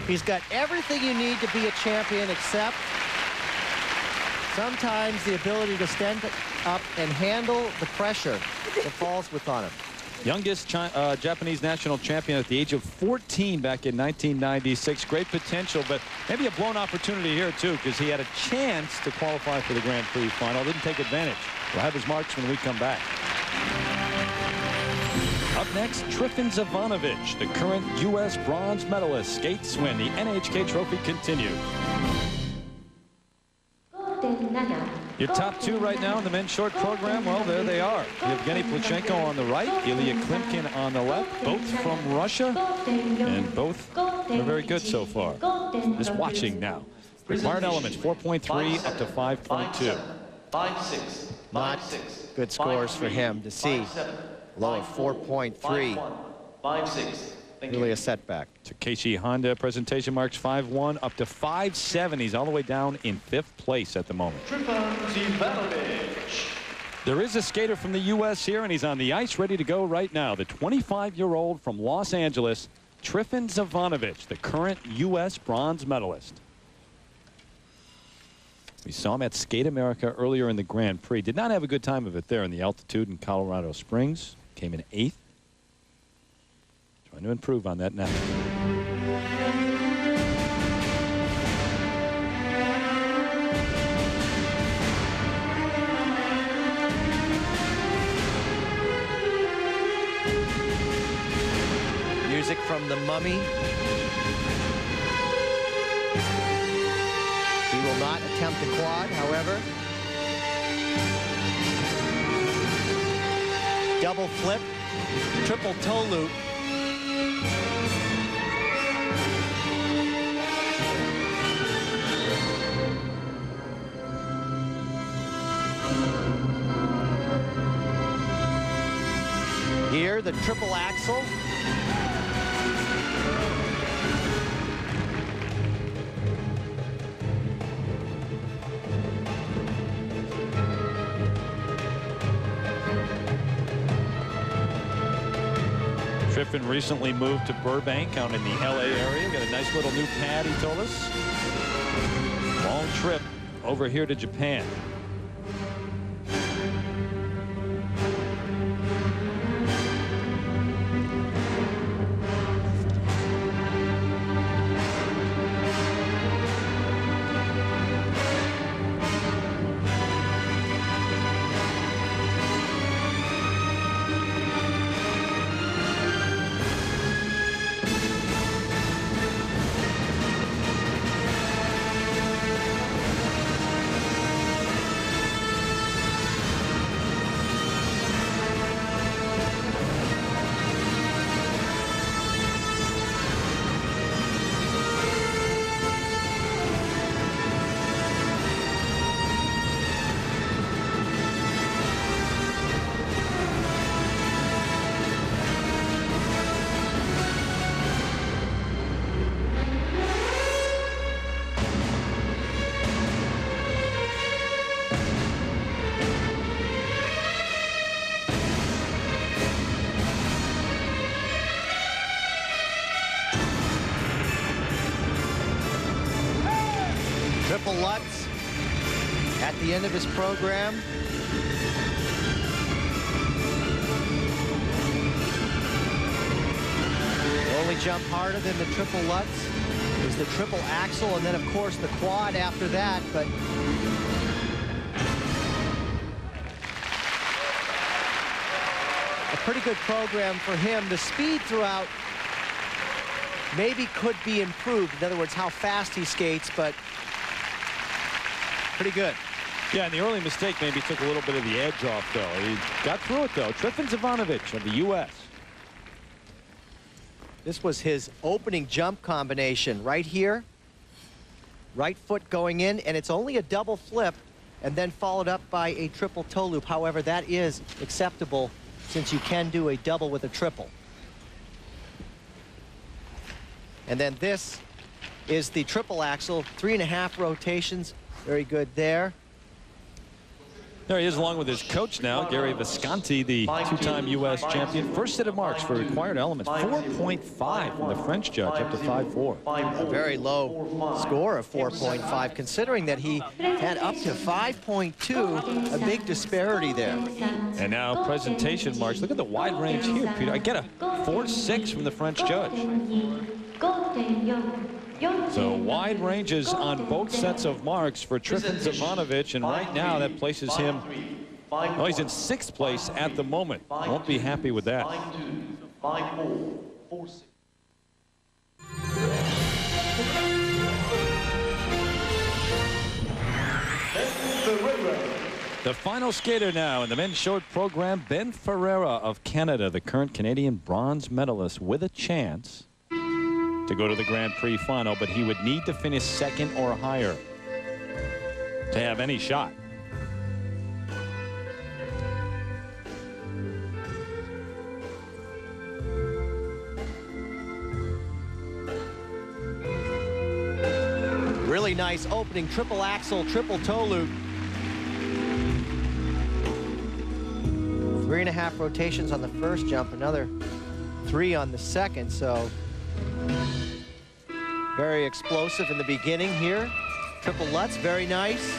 He's got everything you need to be a champion, except sometimes the ability to stand up and handle the pressure that falls on him. Youngest Japanese national champion at the age of 14 back in 1996. Great potential, but maybe a blown opportunity here, too, because he had a chance to qualify for the Grand Prix final. Didn't take advantage. We'll have his marks when we come back. Up next, Trifon Zivanovic, the current U.S. bronze medalist, skates when the NHK trophy continues. Your top two right now in the men's short program, well, there they are. Yevgeny Plushenko on the right, Ilya Klimkin on the left, both from Russia, and both are very good so far. Just watching now. Required elements, 4.3 up to 5.2. 5-6, Not 5-6. good scores for him to see. Low of 4.3. 5-6. Really a setback. Takeshi Honda, presentation marks 5-1 up to 5-7. He's all the way down in 5th place at the moment. Trifon Zivanovic. There is a skater from the U.S. here, and he's on the ice ready to go right now. The 25-year-old from Los Angeles, Trifon Zivanovic, the current U.S. bronze medalist. We saw him at Skate America earlier in the Grand Prix. Did not have a good time of it there in the altitude in Colorado Springs. Came in 8th. Trying to improve on that now. Music from The Mummy. He will not attempt a quad, however. Double flip, triple toe loop. Here, the triple axel. Trifon recently moved to Burbank out in the LA area. Got a nice little new pad, he told us. Long trip over here to Japan. Triple Lutz at the end of his program. The only jump harder than the triple Lutz is the triple axel, and then of course the quad after that. But a pretty good program for him. The speed throughout maybe could be improved. In other words, how fast he skates, but pretty good. Yeah, and the early mistake maybe took a little bit of the edge off, though. He got through it, though. Trifon Zivanovic of the U.S. This was his opening jump combination right here. Right foot going in, and it's only a double flip, and then followed up by a triple toe loop. However, that is acceptable since you can do a double with a triple. And then this is the triple axel, 3.5 rotations. Very good there. There he is along with his coach now, Gary Visconti, the two-time U.S. champion. First set of marks for required elements, 4.5 from the French judge, up to 5.4. A very low score of 4.5, considering that he had up to 5.2, a big disparity there. And now presentation marks. Look at the wide range here, Peter. I get a 4.6 from the French judge. So wide ranges on both sets of marks for Trifon Zivanovic, and right now that places him, well, he's in 6th place at the moment. Won't be happy with that. 5-4, 4-6. The final skater now in the men's short program, Ben Ferreira of Canada, the current Canadian bronze medalist, with a chance to go to the Grand Prix final, but he would need to finish 2nd or higher to have any shot. Really nice opening triple axel, triple toe loop. 3.5 rotations on the first jump, another 3 on the second, so very explosive in the beginning here. Triple Lutz, very nice.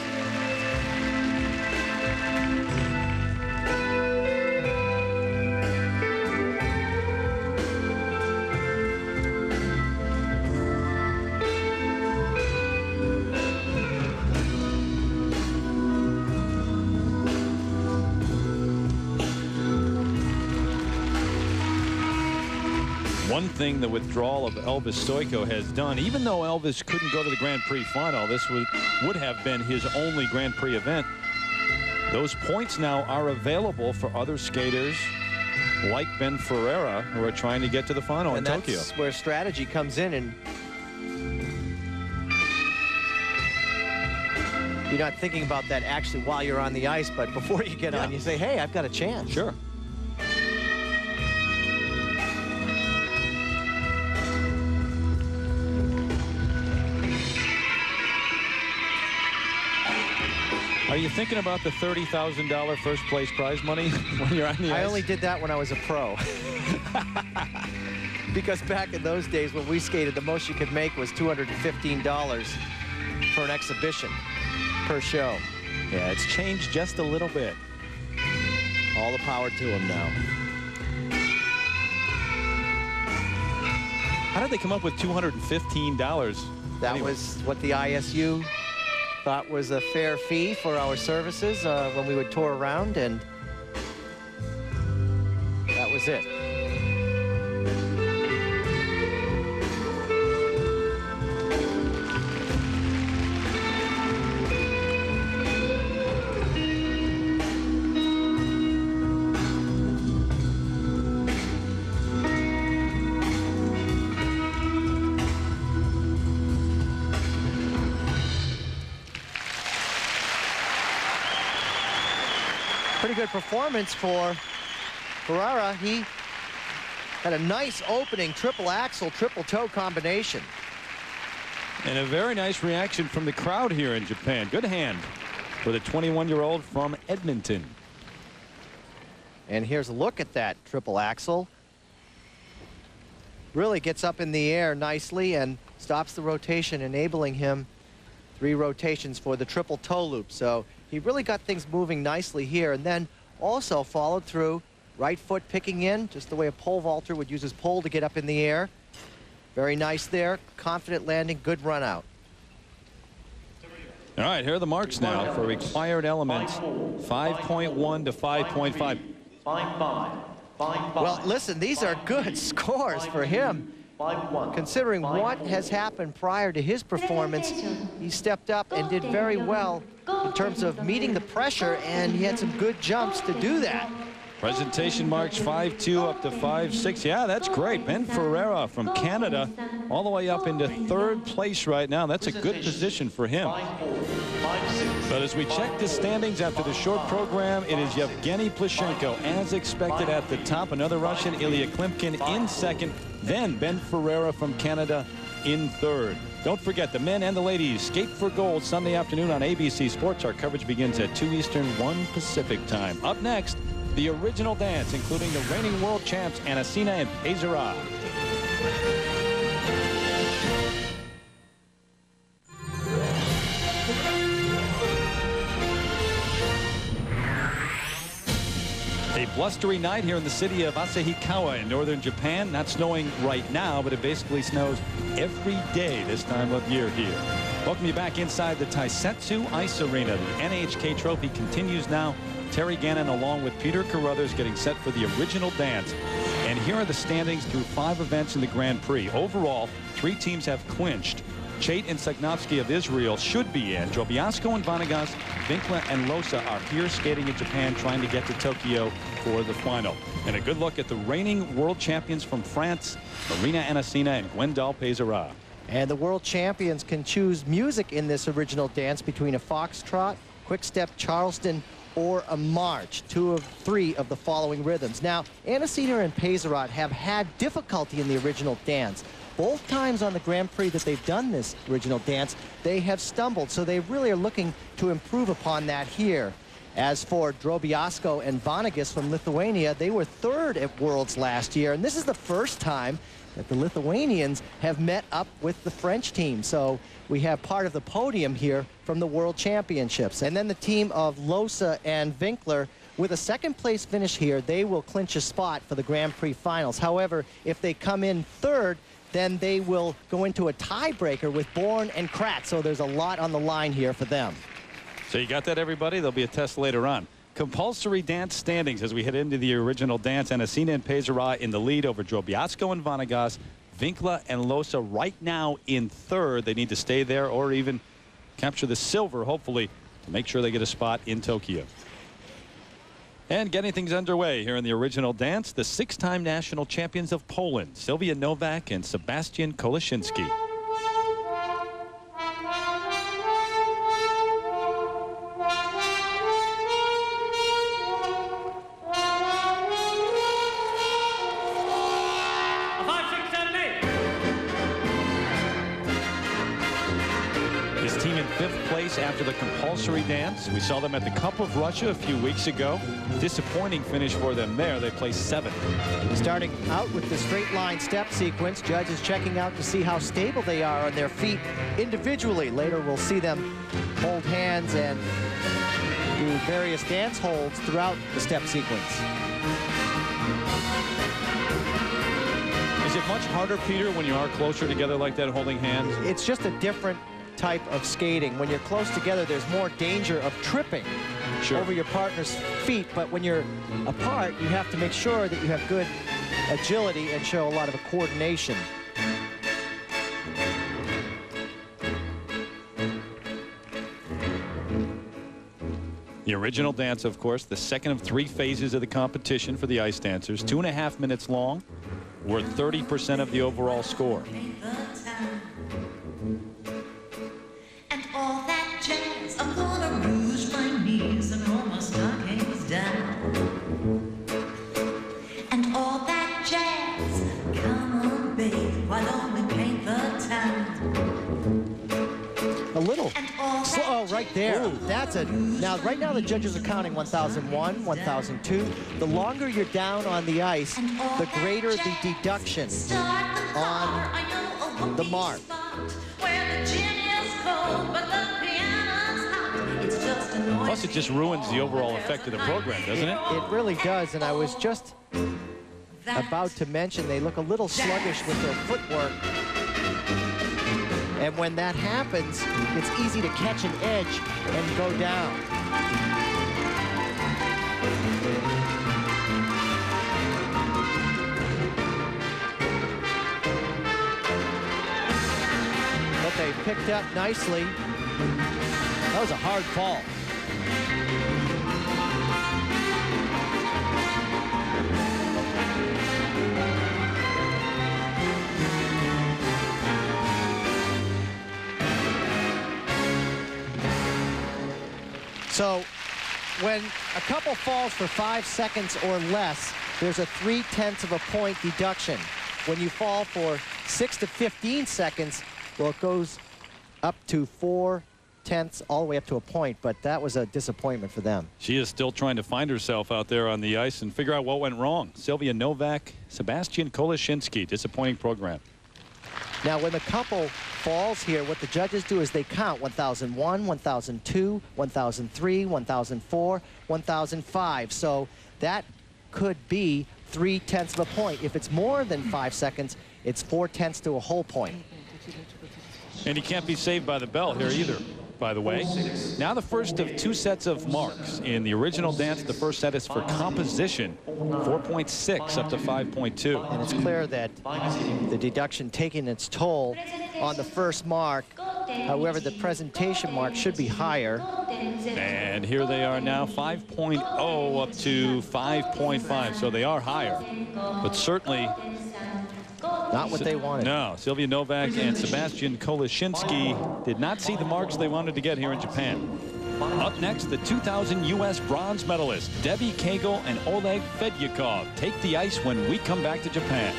One thing the withdrawal of Elvis Stoiko has done, even though Elvis couldn't go to the Grand Prix final, this would have been his only Grand Prix event. Those points now are available for other skaters like Ben Ferreira who are trying to get to the final in Tokyo. That's where strategy comes in, and you're not thinking about that actually while you're on the ice, but before you get on, you say, hey, I've got a chance. Sure. Are you thinking about the $30,000 first place prize money when you're on the ice? I only did that when I was a pro. Because back in those days when we skated, the most you could make was $215 for an exhibition per show. Yeah, it's changed just a little bit. All the power to him now. How did they come up with $215? That anyway? was what the ISU thought was a fair fee for our services when we would tour around, and that was it. Pretty good performance for Ferreira. He had a nice opening triple axel, triple toe combination. And a very nice reaction from the crowd here in Japan. Good hand for the 21-year-old from Edmonton. And here's a look at that triple axel. Really gets up in the air nicely and stops the rotation, enabling him 3 rotations for the triple toe loop. So he really got things moving nicely here, and then also followed through, right foot picking in, just the way a pole vaulter would use his pole to get up in the air. Very nice there, confident landing, good run out. All right, here are the marks now for required elements, 5.1 to 5.5. 5.5. Well, listen, these are good scores for him. Considering what has happened prior to his performance, he stepped up and did very well in terms of meeting the pressure, and he had some good jumps to do that. Presentation marks 5.2 up to 5.6. Yeah, that's great. Ben Ferreira from Canada all the way up into 3rd place right now. That's a good position for him. But as we check the standings after the short program, it is Yevgeny Plushenko as expected at the top. Another Russian, Ilya Klimpkin, in 2nd. Then Ben Ferreira from Canada in 3rd. Don't forget, the men and the ladies skate for gold Sunday afternoon on ABC Sports. Our coverage begins at 2 Eastern, 1 Pacific time. Up next, the original dance, including the reigning world champs Anasina and Peisera. A blustery night here in the city of Asahikawa in northern Japan. Not snowing right now, but it basically snows every day this time of year here. Welcome you back inside the Taisetu Ice Arena. The NHK trophy continues now. Terry Gannon along with Peter Carruthers getting set for the original dance. And here are the standings through 5 events in the Grand Prix. Overall, 3 teams have clinched. Chait and Sagnovsky of Israel should be in. Drobiazko and Vanegas, Winkler and Losa are here skating in Japan, trying to get to Tokyo for the final. And a good look at the reigning world champions from France, Marina Anasina and Gwendal Peisera. And the world champions can choose music in this original dance between a foxtrot, quick-step Charleston, or a march, 2 of 3 of the following rhythms. Now, Anasina and Peisera have had difficulty in the original dance. Both times on the Grand Prix that they've done this original dance, they have stumbled, so they really are looking to improve upon that here. As for Drobiazko and Vanagas from Lithuania, they were third at Worlds last year, and this is the first time that the Lithuanians have met up with the French team. So we have part of the podium here from the World Championships. And then the team of Losa and Winkler, with a second-place finish here, they will clinch a spot for the Grand Prix finals. However, if they come in third, then they will go into a tiebreaker with Bourne and Kratz. So there's a lot on the line here for them. So you got that, everybody? There'll be a test later on. Compulsory dance standings as we head into the original dance. Anasina and Pezera in the lead over Drobiazko and Vanagas. Winkler and Losa right now in third. They need to stay there or even capture the silver, hopefully, to make sure they get a spot in Tokyo. And getting things underway here in the original dance, the 6-time national champions of Poland, Sylwia Nowak and Sebastian Koleszyński. His team in 5th place after the compulsory dance. We saw them at the Cup of Russia a few weeks ago. Disappointing finish for them there. They placed 7th. Starting out with the straight line step sequence, judges checking out to see how stable they are on their feet individually. Later we'll see them hold hands and do various dance holds throughout the step sequence. Is it much harder, Peter, when you are closer together like that, holding hands? It's just a different type of skating. When you're close together, there's more danger of tripping over your partner's feet, but when you're apart, you have to make sure that you have good agility and show a lot of coordination. The original dance, of course, the second of 3 phases of the competition for the ice dancers, 2.5 minutes long, worth 30% of the overall score. A little slow, oh, right there. Ooh. That's a, now right now the judges are counting 1001, 1002. The longer you're down on the ice, the greater the deduction on the mark. Plus, it just ruins the overall effect of the program, doesn't it? It really does, and I was just about to mention they look a little sluggish with their footwork. And when that happens, it's easy to catch an edge and go down. But they picked up nicely. That was a hard fall. So when a couple falls for 5 seconds or less, there's a 0.3 of a point deduction. When you fall for 6 to 15 seconds, well, it goes up to 4/10, all the way up to a point, but that was a disappointment for them. She is still trying to find herself out there on the ice and figure out what went wrong. Sylwia Nowak, Sebastian Koleszyński, disappointing program. Now, when the couple falls here, what the judges do is they count 1001, 1002, 1003, 1004, 1005. So that could be 0.3 of a point. If it's more than 5 seconds, it's 0.4 to a whole point. And he can't be saved by the bell here either, by the way. Now the first of 2 sets of marks. In the original dance, the first set is for composition, 4.6 up to 5.2. And it's clear that the deduction taking its toll on the first mark. However, the presentation mark should be higher. And here they are now, 5.0 up to 5.5. So they are higher, but certainly not what they wanted. No, Sylwia Nowak and Sebastian Koleszyński did not see the marks they wanted to get here in Japan. Up next, the 2000 U.S. bronze medalists, Debbie Kagel and Oleg Fedyukov, take the ice when we come back to Japan.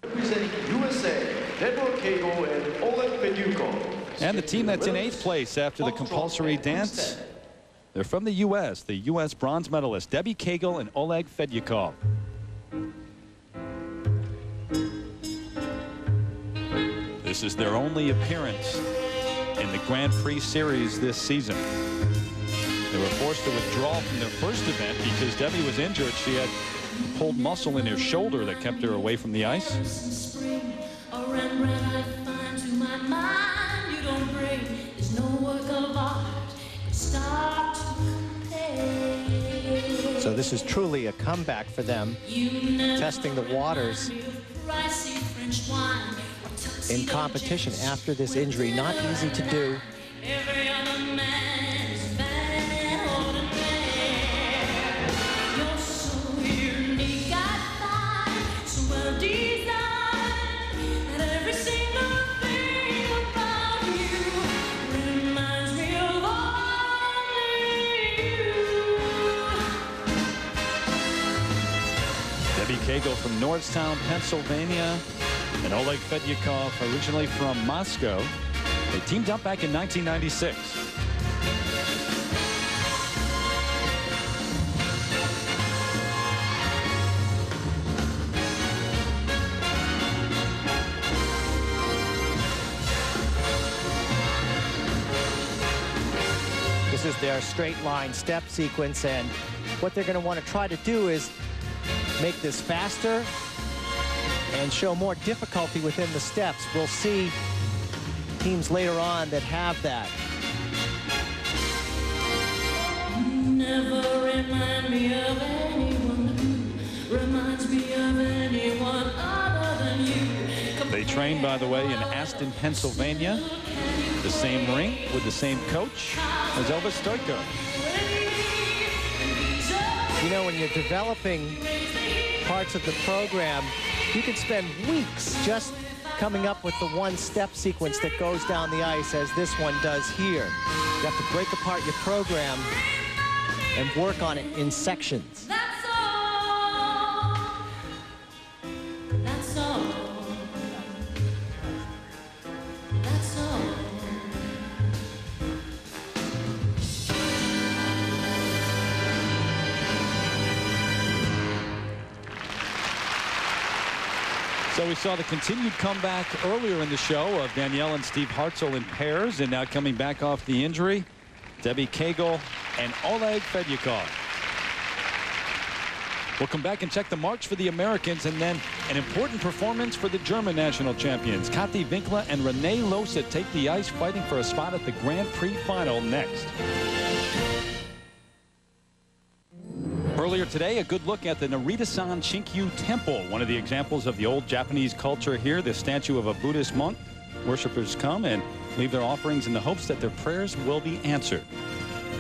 Representing USA, Deborah Kagel and Oleg Fedyukov. And the team that's in 8th place after the compulsory dance, they're from the U.S., the U.S. bronze medalists, Debbie Cagle and Oleg Fedyukov. This is their only appearance in the Grand Prix series this season. They were forced to withdraw from their first event because Debbie was injured. She had pulled muscle in her shoulder that kept her away from the ice. So this is truly a comeback for them, testing the waters in competition after this injury. Not easy to do. Cagle from Norristown, Pennsylvania, and Oleg Fedyukov, originally from Moscow. They teamed up back in 1996. This is their straight line step sequence, and what they're going to want to try to do is make this faster and show more difficulty within the steps. We'll see teams later on that have that. Never remind me of anyone who reminds me of anyone other than you. They train, by the way, in Aston, Pennsylvania, the same rink with the same coach as Elvis Stoiko. You know, when you're developing parts of the program, you can spend weeks just coming up with the one step sequence that goes down the ice, as this one does here. You have to break apart your program and work on it in sections. That's all. That's all. That's all. So we saw the continued comeback earlier in the show of Danielle and Steve Hartzell in pairs, and now coming back off the injury, Debbie Cagle and Oleg Fedyukov. We'll come back and check the marks for the Americans, and then an important performance for the German national champions. Kathi Winkler and Renee Losa take the ice, fighting for a spot at the Grand Prix final next. Earlier today, a good look at the Narita-san Shinkyu Temple, one of the examples of the old Japanese culture here. The statue of a Buddhist monk. Worshippers come and leave their offerings in the hopes that their prayers will be answered.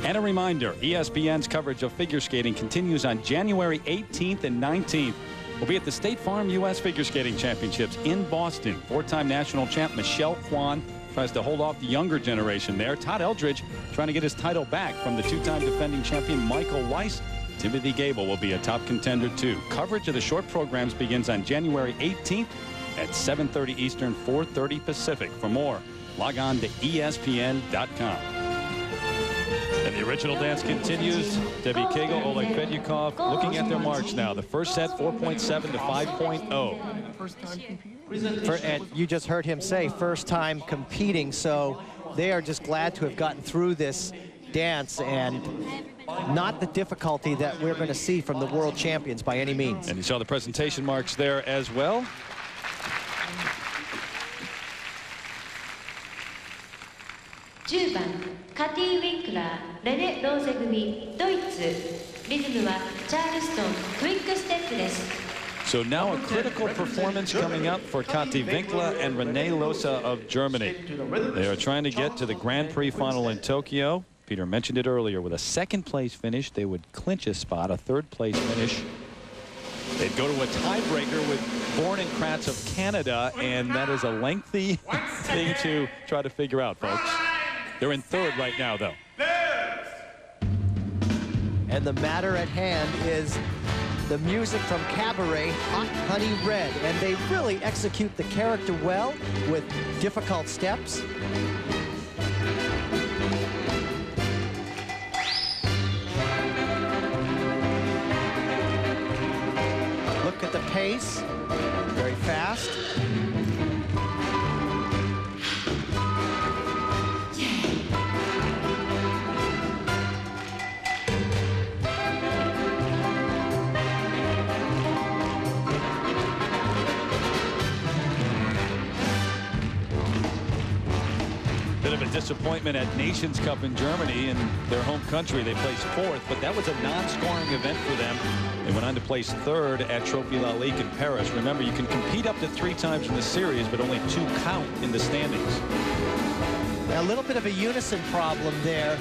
And a reminder, ESPN's coverage of figure skating continues on January 18th and 19th. We'll be at the State Farm U.S. Figure Skating Championships in Boston. Four-time national champ Michelle Kwan tries to hold off the younger generation there. Todd Eldridge trying to get his title back from the two-time defending champion Michael Weiss. Timothy Gable will be a top contender, too. Coverage of the short programs begins on January 18th at 7:30 Eastern, 4:30 Pacific. For more, log on to ESPN.com. And the original dance continues. Debbie Cagle, Oleg Fedyukov looking at their marks now. The first set, 4.7 to 5.0. And you just heard him say first time competing, so they are just glad to have gotten through this dance, and not the difficulty that we're going to see from the world champions by any means. And you saw the presentation marks there as well. Kathi Winkler, Renee Losa組、ドイツ。リズムはチャールストン、クイックステップです。So now a critical performance coming up for Kathi Winkler and Renee Losa of Germany. They are trying to get to the Grand Prix final in Tokyo. Peter mentioned it earlier. With a second-place finish, they would clinch a spot. A third-place finish, they'd go to a tiebreaker with Born and Kratz of Canada, and that is a lengthy thing to try to figure out, folks. They're in third right now, though. And the matter at hand is the music from Cabaret, Hot Honey Red. And they really execute the character well with difficult steps. pace, very fast. Bit of a disappointment at Nations Cup in Germany, in their home country. They placed 4th, but that was a non-scoring event for them. They went on to place 3rd at Trophy La Ligue in Paris. Remember, you can compete up to 3 times in the series, but only 2 count in the standings. A little bit of a unison problem there.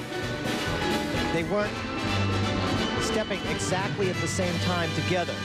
They weren't stepping exactly at the same time together.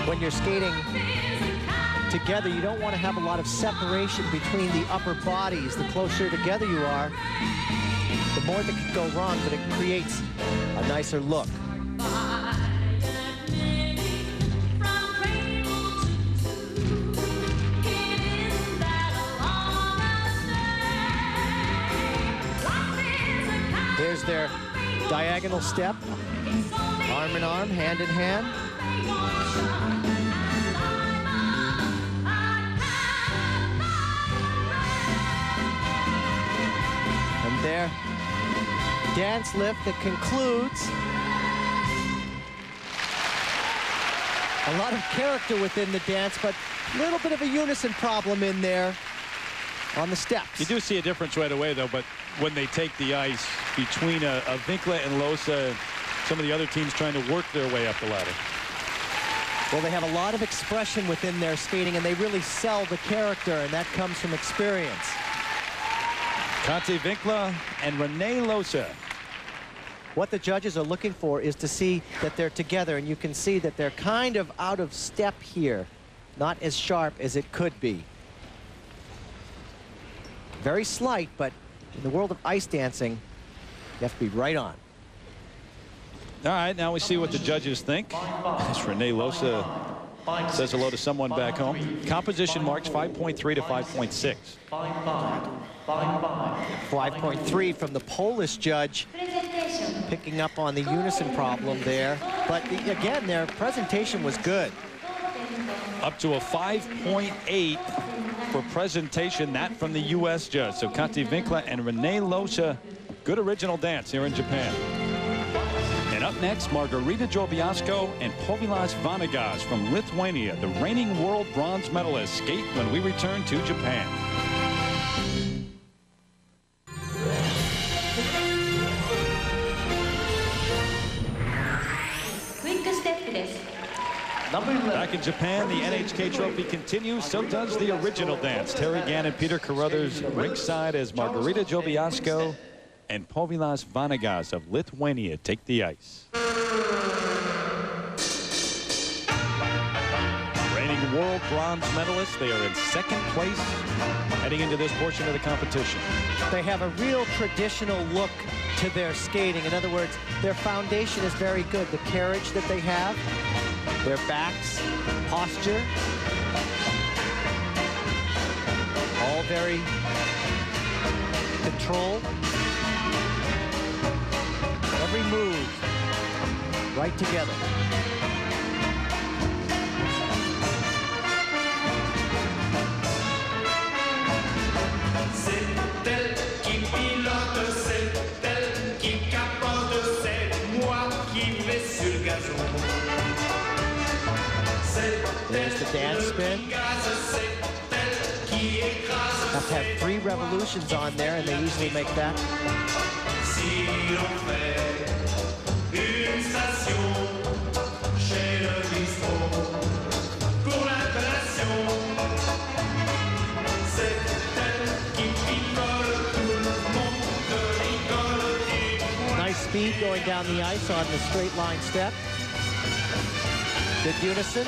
When you're skating together, you don't want to have a lot of separation between the upper bodies. The closer together you are, the more that can go wrong, but it creates a nicer look. Here's their diagonal step, arm in arm, hand in hand. And their dance lift that concludes. A lot of character within the dance, but a little bit of a unison problem in there on the steps. You do see a difference right away, though, but when they take the ice between a Winkler and Losa, some of the other teams trying to work their way up the ladder. Well, they have a lot of expression within their skating, and they really sell the character, and that comes from experience. Kate Winkler and Rene Losa. What the judges are looking for is to see that they're together, and you can see that they're kind of out of step here, not as sharp as it could be. Very slight, but in the world of ice dancing, you have to be right on. All right, now we see what the judges think. As Rene Losa says hello to someone back home. Composition marks 5.3 to 5.6. 5.3 from the Polish judge, picking up on the unison problem there. But again, their presentation was good. Up to a 5.8 for presentation, that from the U.S. judge. So Kate Winkler and Rene Losa, good original dance here in Japan. And up next, Margarita Drobiazko and Povilas Vanagas from Lithuania, the reigning world bronze medalists, skate when we return to Japan. Back in Japan, the NHK trophy continues. So does the original dance. Terry Gann and Peter Carruthers ringside as Margarita Drobiazko and Povilas Vanagas of Lithuania take the ice. Reigning world bronze medalists. They are in 2nd place heading into this portion of the competition. They have a real traditional look to their skating. In other words, their foundation is very good. The carriage that they have, their backs, posture, all very controlled. Every move right together. C'est elle qui pilote, c'est elle qui capote, c'est moi qui vais sur le gazon. There's the dance spin. Have to have 3 revolutions on there, and they usually make that. Si l'on fait une station chez le bistrot pour l'installation, c'est elle qui picole, tout le monde going down the ice on the straight line step. Good unison.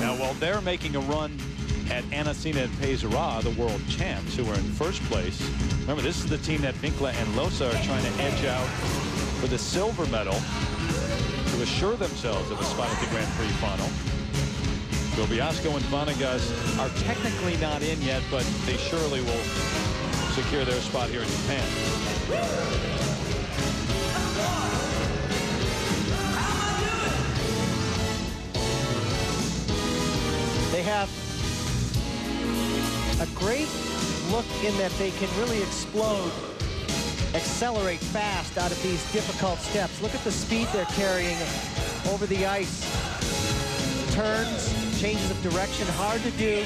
Now, while they're making a run at Anasina and Peisara, the world champs, who are in first place. Remember, this is the team that Winkler and Losa are trying to edge out for the silver medal to assure themselves of a spot at the Grand Prix final. Drobiazko and Vanegas are technically not in yet, but they surely will secure their spot here in Japan. They have a great look in that they can really explode, accelerate fast out of these difficult steps. Look at the speed they're carrying over the ice. Turns, changes of direction, hard to do.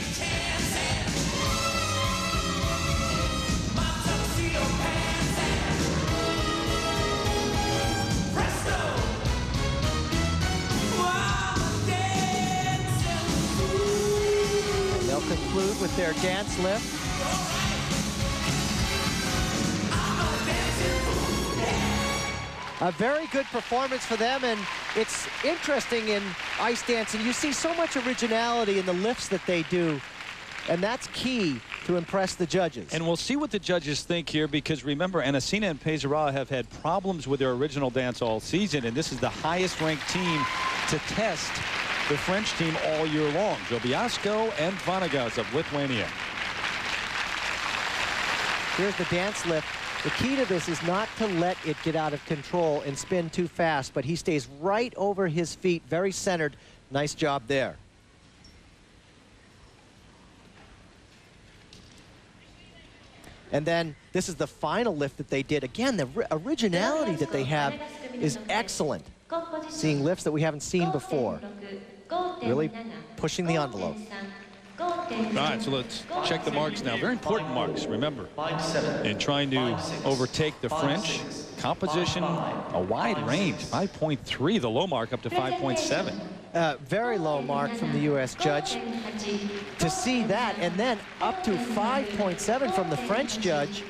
Conclude with their dance lift. A very good performance for them, and it's interesting in ice dancing. You see so much originality in the lifts that they do, and that's key to impress the judges. And we'll see what the judges think here, because remember, Anasina and Peisara have had problems with their original dance all season, and this is the highest ranked team to test the French team all year long. Drobiazko and Vanegas of Lithuania. Here's the dance lift. The key to this is not to let it get out of control and spin too fast, but he stays right over his feet, very centered. Nice job there. And then this is the final lift that they did. Again, the originality that they have is excellent. Seeing lifts that we haven't seen before. Really pushing the envelope. All right, so let's check the marks now. Very important marks, remember, in trying to overtake the French. Composition, a wide range, 5.3, the low mark up to 5.7. Very low mark from the U.S. judge. To see that, and then up to 5.7 from the French judge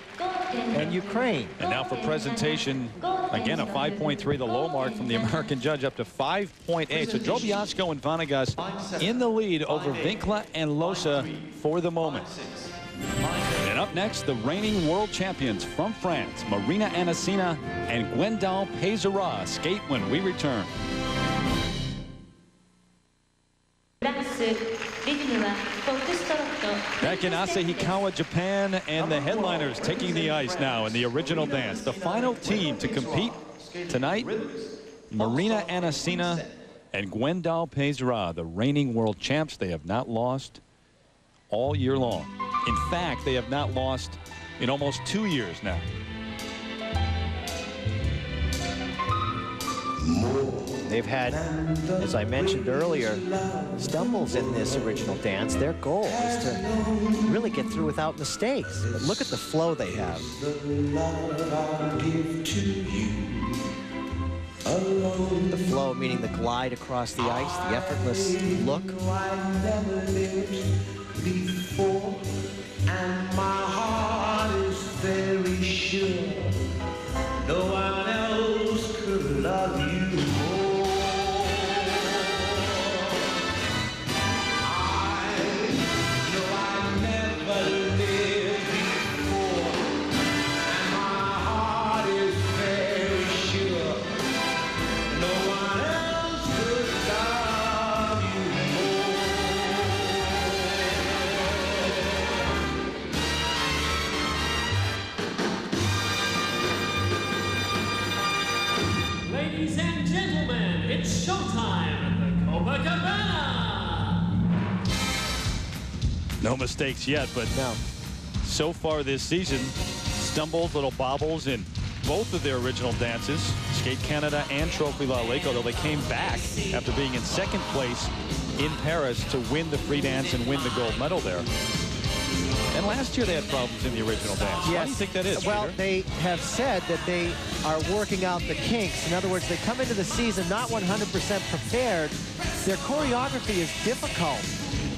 and Ukraine. And now for presentation, again, a 5.3, the low mark from the American judge, up to 5.8. So Drobiazko and Vanegas in the lead over Winkler and Losa for the moment. And up next, the reigning world champions from France, Marina Anasina and Gwendal Peisara, skate when we return. Back in Asahikawa, Japan, and the headliners taking the ice now in the original dance. The final team to compete tonight, Marina Anasina and Gwendal Peisara, the reigning world champs. They have not lost all year long. In fact, they have not lost in almost 2 years now. They've had, as I mentioned earlier, stumbles in this original dance. Their goal is to really get through without mistakes. But look at the flow they have. The flow meaning the glide across the ice, the effortless look. And my heart is very sure no one else could love you more. I know I never lived before, and my heart is very sure no one else could love you more. Ladies and gentlemen, it's showtime at the Copacabana! No mistakes yet, but No. so far this season, stumbles, little bobbles in both of their original dances, Skate Canada and Trophy La Lake, although they came back after being in second place in Paris to win the free dance and win the gold medal there. And last year they had problems in the original dance. Why do you think that is, Well, Peter? they have said that they are working out the kinks. In other words, they come into the season not 100% prepared. Their choreography is difficult,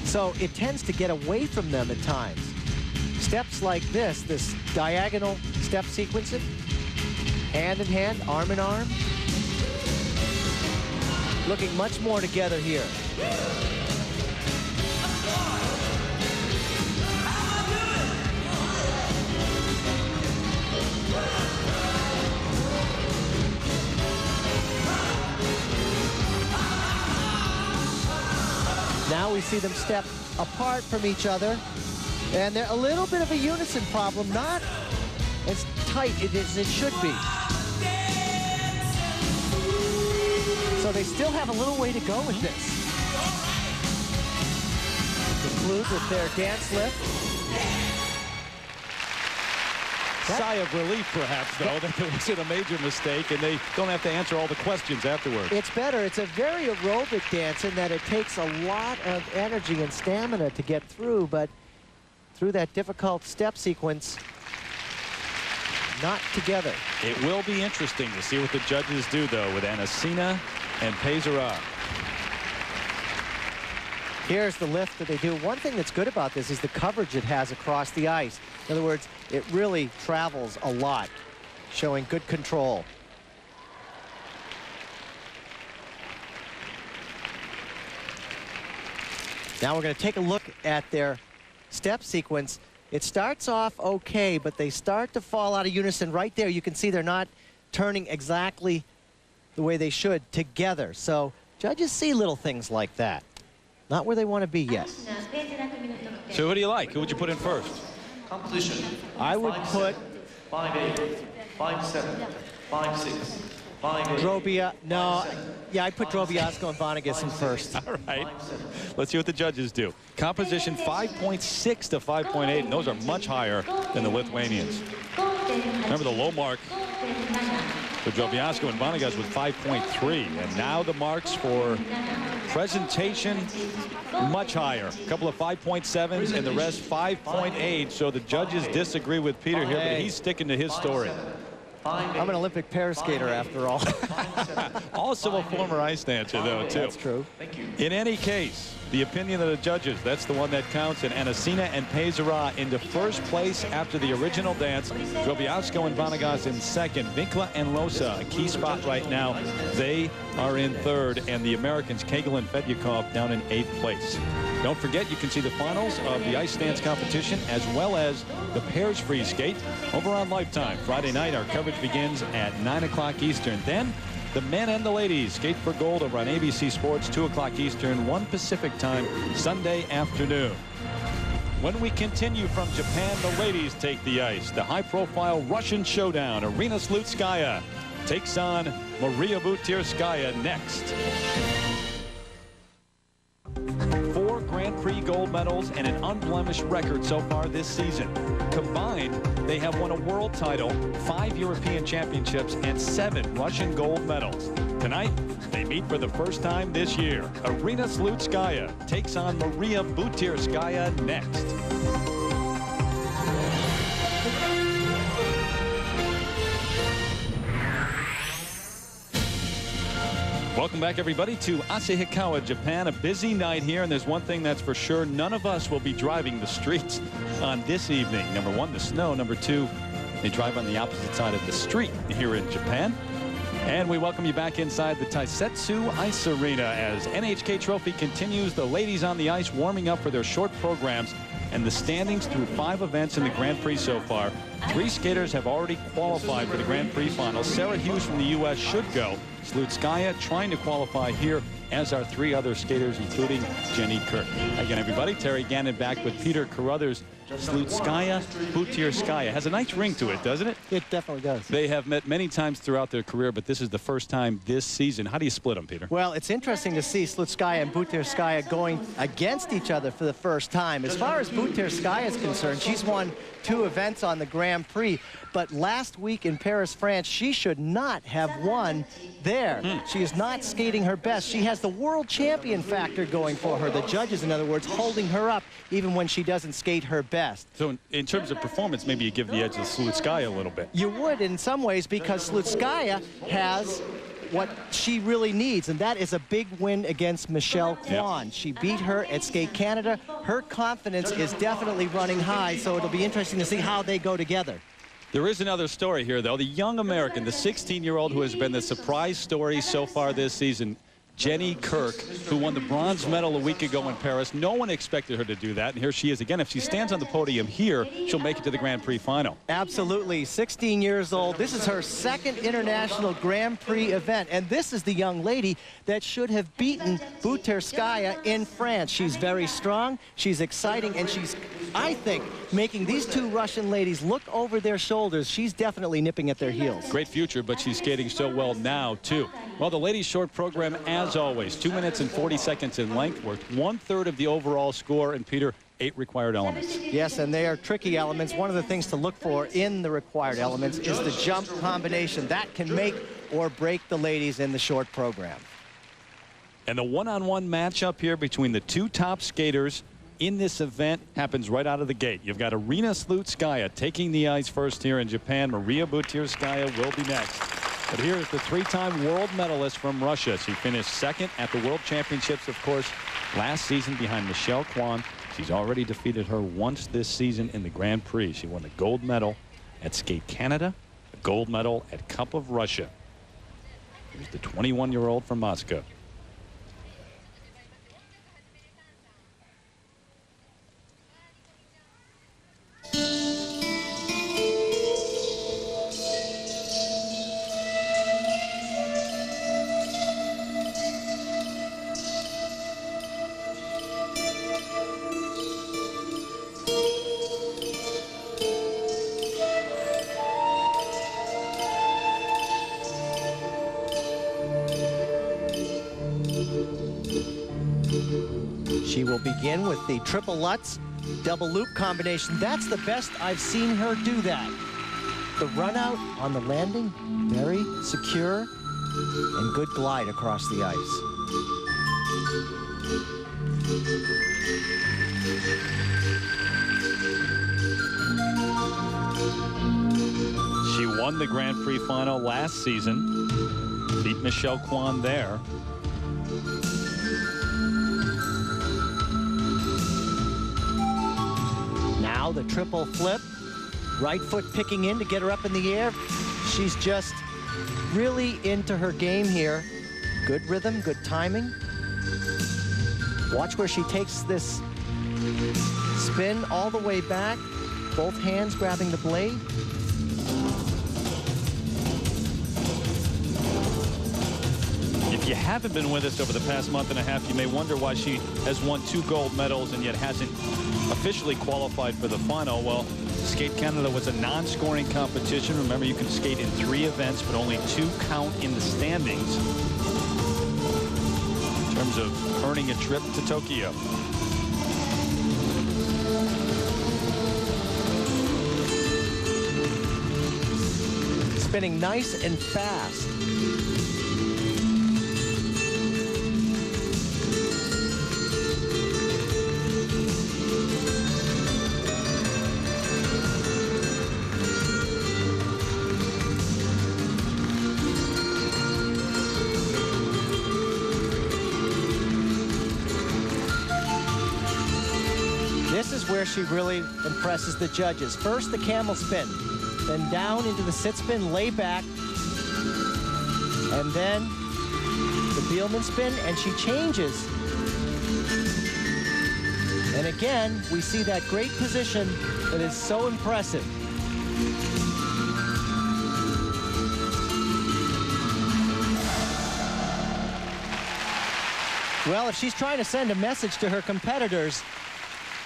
so it tends to get away from them at times. steps like this diagonal step sequencing, hand in hand, arm in arm, looking much more together here. Now we see them step apart from each other, and they're a little bit of a unison problem, not as tight as it should be. So they still have a little way to go with this. Conclude with their dance lift. Sigh of relief, perhaps, though, that there wasn't a major mistake, and they don't have to answer all the questions afterwards. It's better. It's a very aerobic dance in that it takes a lot of energy and stamina to get through, but through that difficult step sequence, not together. It will be interesting to see what the judges do, though, with Anasina and Peisera. Here's the lift that they do. One thing that's good about this is the coverage it has across the ice. In other words, it really travels a lot, showing good control. Now we're going to take a look at their step sequence. It starts off okay, but they start to fall out of unison right there. You can see they're not turning exactly the way they should together. So judges see little things like that. Not where they want to be yet. So who do you like? Who would you put in first? Composition. I would put 5-8, 5-7, 5-6, 5-8. Drobia. No, yeah, I put Drobiazko and Vanagas in first. All right. Let's see what the judges do. Composition 5.6 to 5.8, and those are much higher than the Lithuanians. Remember the low mark for Drobiazko and Vanagas was 5.3, and now the marks for presentation much higher. A couple of 5.7s and the rest 5.8. So the judges disagree with Peter here, but he's sticking to his story. I'm an Olympic pair skater after all. Also a former ice dancer, though, too. That's true. In any case, the opinion of the judges, that's the one that counts. And Anasina and Peisera into first place after the original dance. Drobiazko and Vanagas in second. Winkler and Losa, a key spot right now. They are in third. And the Americans, Kegel and Fedyakov, down in 8th place. Don't forget, you can see the finals of the ice dance competition as well as the pairs free skate over on Lifetime. Friday night, our coverage begins at 9 o'clock Eastern. Then the men and the ladies skate for gold over on ABC Sports, 2 o'clock Eastern, 1 Pacific time, Sunday afternoon. When we continue from Japan, the ladies take the ice. The high-profile Russian showdown. Arina Slutskaya takes on Maria Butirskaya next. 4 Grand Prix gold medals and an unblemished record so far this season. Combined, they have won a world title, 5 European championships, and 7 Russian gold medals. Tonight, they meet for the first time this year. Arina Slutskaya takes on Maria Butirskaya next. Welcome back, everybody, to Asahikawa, Japan. A busy night here, and there's one thing that's for sure. None of us will be driving the streets on this evening. Number 1, the snow. Number 2, they drive on the opposite side of the street here in Japan. And we welcome you back inside the Taisetu Ice Arena as NHK Trophy continues. The ladies on the ice warming up for their short programs. And the standings through 5 events in the Grand Prix so far. 3 skaters have already qualified for the Grand Prix finals. Sarah Hughes from the U.S. should go. Slutskaya trying to qualify here, as are 3 other skaters, including Jenny Kirk. Again, everybody, Terry Gannon back with Peter Carruthers. Slutskaya, Butirskaya has a nice ring to it, doesn't it? It definitely does. They have met many times throughout their career, but this is the first time this season. How do you split them, Peter? Well, it's interesting to see Slutskaya and Butirskaya going against each other for the first time. As far as Butirskaya is concerned, she's won 2 events on the Grand Prix, but last week in Paris, France, she should not have won there. She is not skating her best. She has the world champion factor going for her. The judges, in other words, holding her up even when she doesn't skate her best. So in terms of performance, maybe you give the edge to Slutskaya a little bit. You would in some ways, because Slutskaya has what she really needs, and that is a big win against Michelle Kwan. Yep. She beat her at Skate Canada. Her confidence is definitely running high, so it'll be interesting to see how they go together. There is another story here, though. The young American, the 16-year-old who has been the surprise story so far this season, Jenny Kirk, who won the bronze medal a week ago in Paris. No one expected her to do that, and here she is again. If she stands on the podium here, she'll make it to the Grand Prix final. Absolutely. 16 years old. This is her second international Grand Prix event, and this is the young lady that should have beaten Buterskaya in France. She's very strong, she's exciting, and she's, I think, making these two Russian ladies look over their shoulders. She's definitely nipping at their heels. Great future, but she's skating so well now, too. Well, the ladies' short program, as always, 2 minutes and 40 seconds in length, worth 1/3 of the overall score, and Peter, 8 required elements. Yes, and they are tricky elements. One of the things to look for in the required elements is the jump combination. That can make or break the ladies in the short program. And the one-on-one matchup here between the two top skaters in this event happens right out of the gate. You've got Arina Slutskaya taking the ice first here in Japan. Maria Buterskaya will be next. But here's the 3-time world medalist from Russia. She finished second at the World Championships, of course, last season behind Michelle Kwan. She's already defeated her once this season in the Grand Prix. She won the gold medal at Skate Canada, the gold medal at Cup of Russia. Here's the 21-year-old from Moscow. She will begin with the triple Lutz double loop combination. That's the best I've seen her do that. The run out on the landing, very secure and good glide across the ice. She won the Grand Prix final last season, beat Michelle Kwan there. Now the triple flip, right foot picking in to get her up in the air. She's just really into her game here. Good rhythm, good timing. Watch where she takes this spin all the way back, both hands grabbing the blade. If you haven't been with us over the past month and a half, you may wonder why she has won 2 gold medals and yet hasn't officially qualified for the final. Well, Skate Canada was a non-scoring competition. Remember, you can skate in 3 events, but only 2 count in the standings in terms of earning a trip to Tokyo. Spinning nice and fast. This is where she really impresses the judges. First, the camel spin, then down into the sit spin, lay back, and then the Bielman spin, and she changes. And again, we see that great position that is so impressive. Well, if she's trying to send a message to her competitors,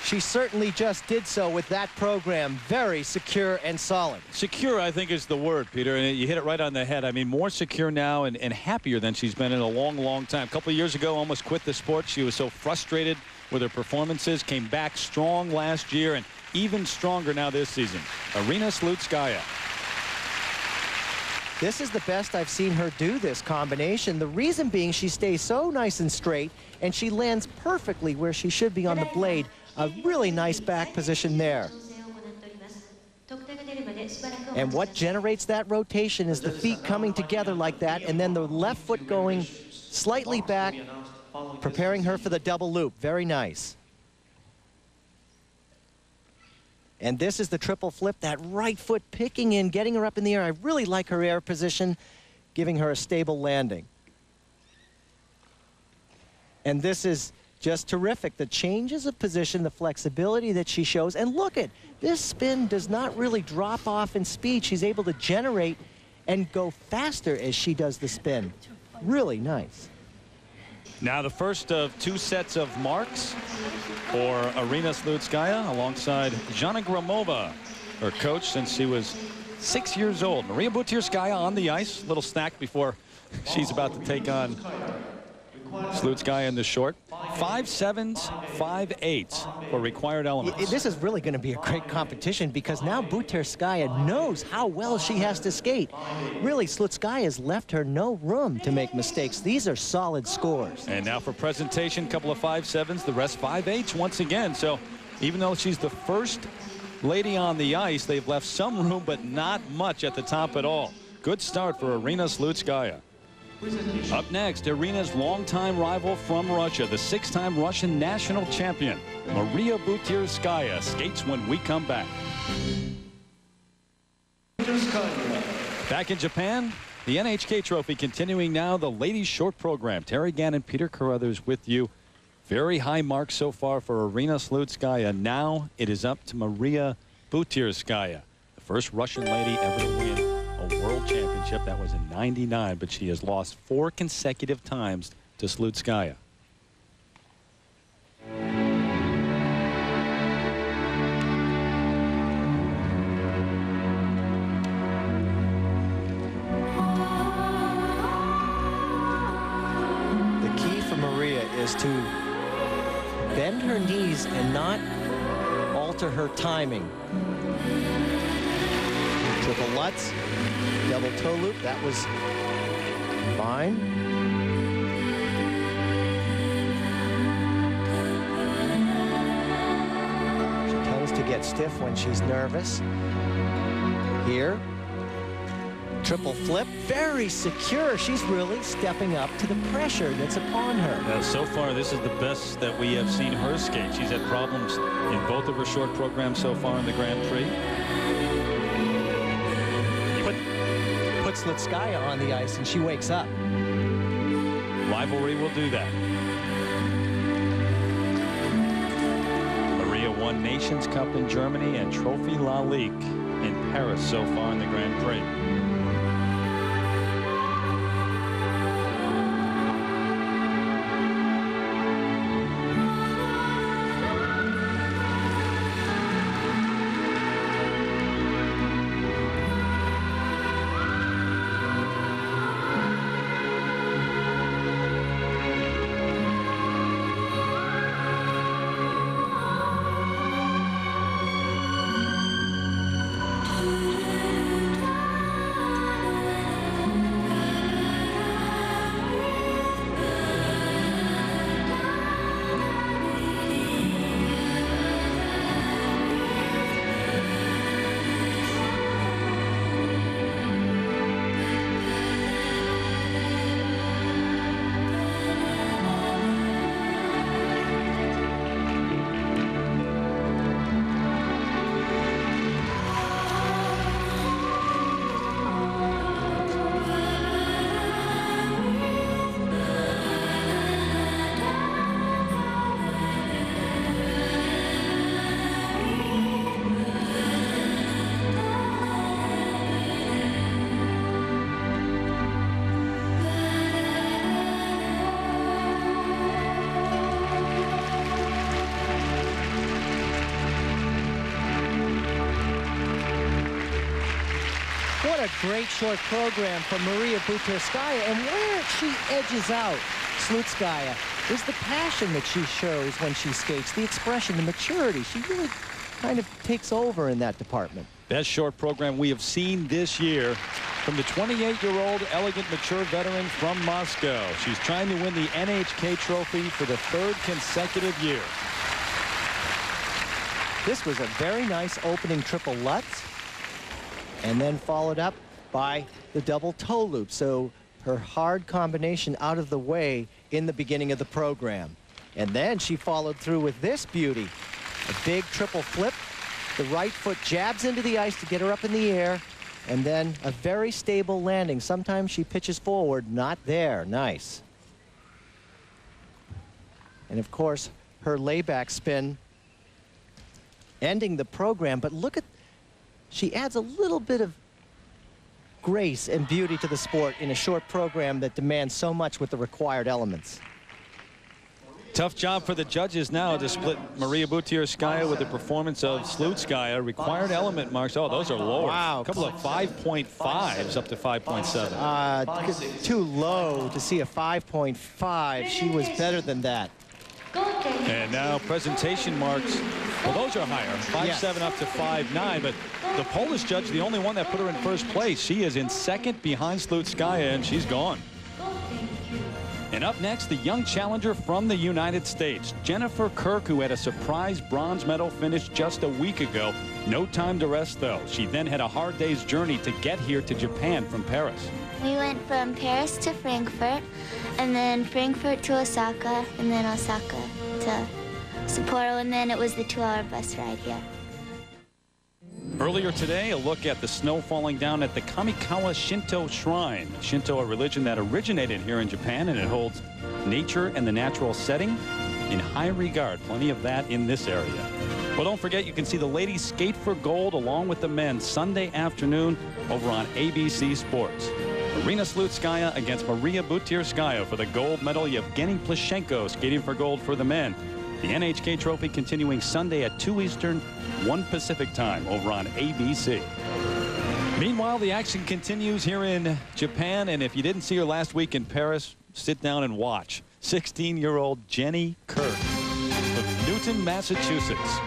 she certainly just did so with that program. Very secure and solid. Secure, I think, is the word, Peter, and you hit it right on the head. I mean, more secure now and happier than she's been in a long, long time. A couple of years ago, almost quit the sport. She was so frustrated with her performances, came back strong last year, and even stronger now this season. Arina Slutskaya. This is the best I've seen her do this combination. The reason being she stays so nice and straight, and she lands perfectly where she should be on the blade. A really nice back position there. And what generates that rotation is the feet coming together like that, and then the left foot going slightly back, preparing her for the double loop. Very nice. And this is the triple flip, that right foot picking in, getting her up in the air. I really like her air position, giving her a stable landing. And this is just terrific. The changes of position, the flexibility that she shows. And look at this spin does not really drop off in speed. She's able to generate and go faster as she does the spin. Really nice. Now the first of 2 sets of marks for Arina Slutskaya alongside Zhana Gromova, her coach since she was 6 years old. Maria Butirskaya on the ice. Little snack before she's about to take on Slutskaya in the short. 5.7s, 5.8s for required elements. This is really going to be a great competition because now Butirskaya knows how well she has to skate. Really, Slutskaya has left her no room to make mistakes. These are solid scores. And now for presentation, couple of 5.7s, the rest 5.8s once again. So even though she's the first lady on the ice, they've left some room, but not much at the top at all. Good start for Arina Slutskaya. Up next, Irina's longtime rival from Russia, the 6-time Russian national champion, Maria Butirskaya, skates when we come back. Back in Japan, the NHK Trophy continuing now, the ladies short program. Terry Gannon, Peter Carruthers with you. Very high marks so far for Arina Slutskaya. Now it is up to Maria Butirskaya, the first Russian lady ever to win a world championship. That was in '99, but she has lost 4 consecutive times to Slutskaya. The key for Maria is to bend her knees and not alter her timing. Triple Lutz, double toe loop, that was fine. She tends to get stiff when she's nervous. Here, triple flip, very secure. She's really stepping up to the pressure that's upon her. So far, this is the best that we have seen her skate. She's had problems in both of her short programs so far in the Grand Prix. Puts Slutskaya on the ice and she wakes up. Rivalry will do that. Maria won Nations Cup in Germany and Trophy La Ligue in Paris so far in the Grand Prix. What a great short program from Maria Butirskaya, and where she edges out Slutskaya is the passion that she shows when she skates, the expression, the maturity. She really kind of takes over in that department. Best short program we have seen this year from the 28-year-old elegant mature veteran from Moscow. She's trying to win the NHK Trophy for the 3rd consecutive year. This was a very nice opening triple Lutz. and then followed up by the double toe loop. So her hard combination out of the way in the beginning of the program. And then she followed through with this beauty. A big triple flip. The right foot jabs into the ice to get her up in the air, and then a very stable landing. Sometimes she pitches forward, not there. Nice. And of course, her layback spin ending the program, but look at, she adds a little bit of grace and beauty to the sport in a short program that demands so much with the required elements. Tough job for the judges now to split Maria Butirskaya with the performance of Slutskaya. Required element marks. Oh, those are lower. Wow. A couple of 5.5s up to 5.7. Too low to see a 5.5. She was better than that. And now presentation marks. Well, those are higher. 5.7 up to 5.9. But the Polish judge, the only one that put her in first place. She is in second behind Slutskaya, and she's gone. And up next, the young challenger from the United States, Jennifer Kirk, who had a surprise bronze medal finish just a week ago. No time to rest, though. She then had a hard day's journey to get here to Japan from Paris. We went from Paris to Frankfurt, and then Frankfurt to Osaka, and then Osaka to Sapporo, and then it was the 2-hour bus ride here. Earlier today, a look at the snow falling down at the Kamikawa Shinto Shrine. Shinto, a religion that originated here in Japan, and it holds nature and the natural setting in high regard. Plenty of that in this area. Well, don't forget, you can see the ladies skate for gold along with the men Sunday afternoon over on ABC Sports. Arina Slutskaya against Maria Butirskaya for the gold medal. Yevgeny Plishenko skating for gold for the men. The NHK Trophy continuing Sunday at 2 Eastern, 1 Pacific time over on ABC. Meanwhile, the action continues here in Japan, and if you didn't see her last week in Paris, sit down and watch. 16-year-old Jenny Kirk of Newton, Massachusetts.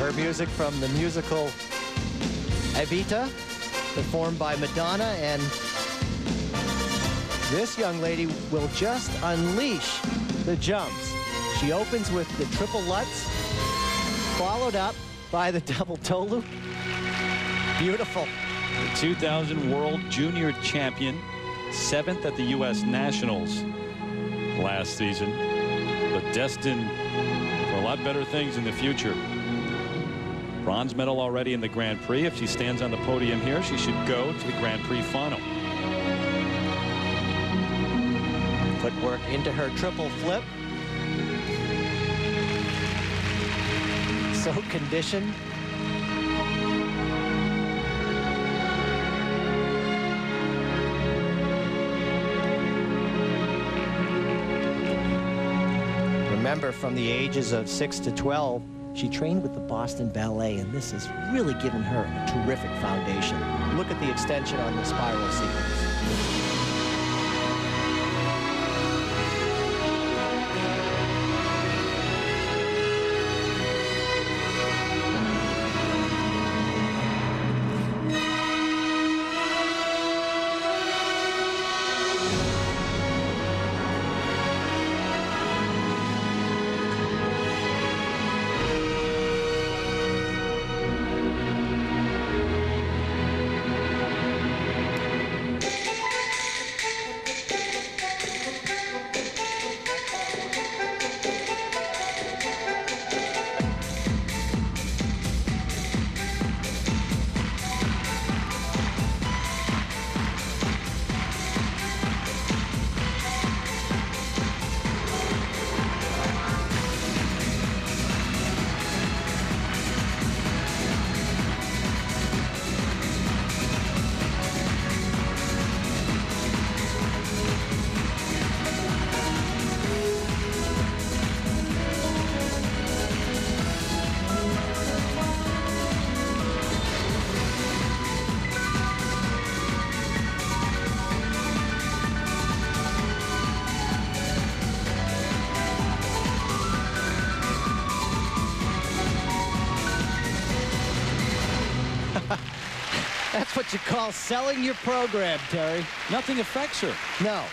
Her music from the musical Evita, performed by Madonna, and this young lady will just unleash the jumps. She opens with the triple Lutz, followed up by the double toe loop. Beautiful. The 2000 World Junior Champion, 7th at the U.S. Nationals last season, but destined for a lot better things in the future. Bronze medal already in the Grand Prix. If she stands on the podium here, she should go to the Grand Prix final. Footwork into her triple flip. So conditioned. Remember, from the ages of 6 to 12, she trained with the Boston Ballet, and this has really given her a terrific foundation. Look at the extension on the spiral sequence. That's what you call selling your program, Terry. Nothing affects her. No.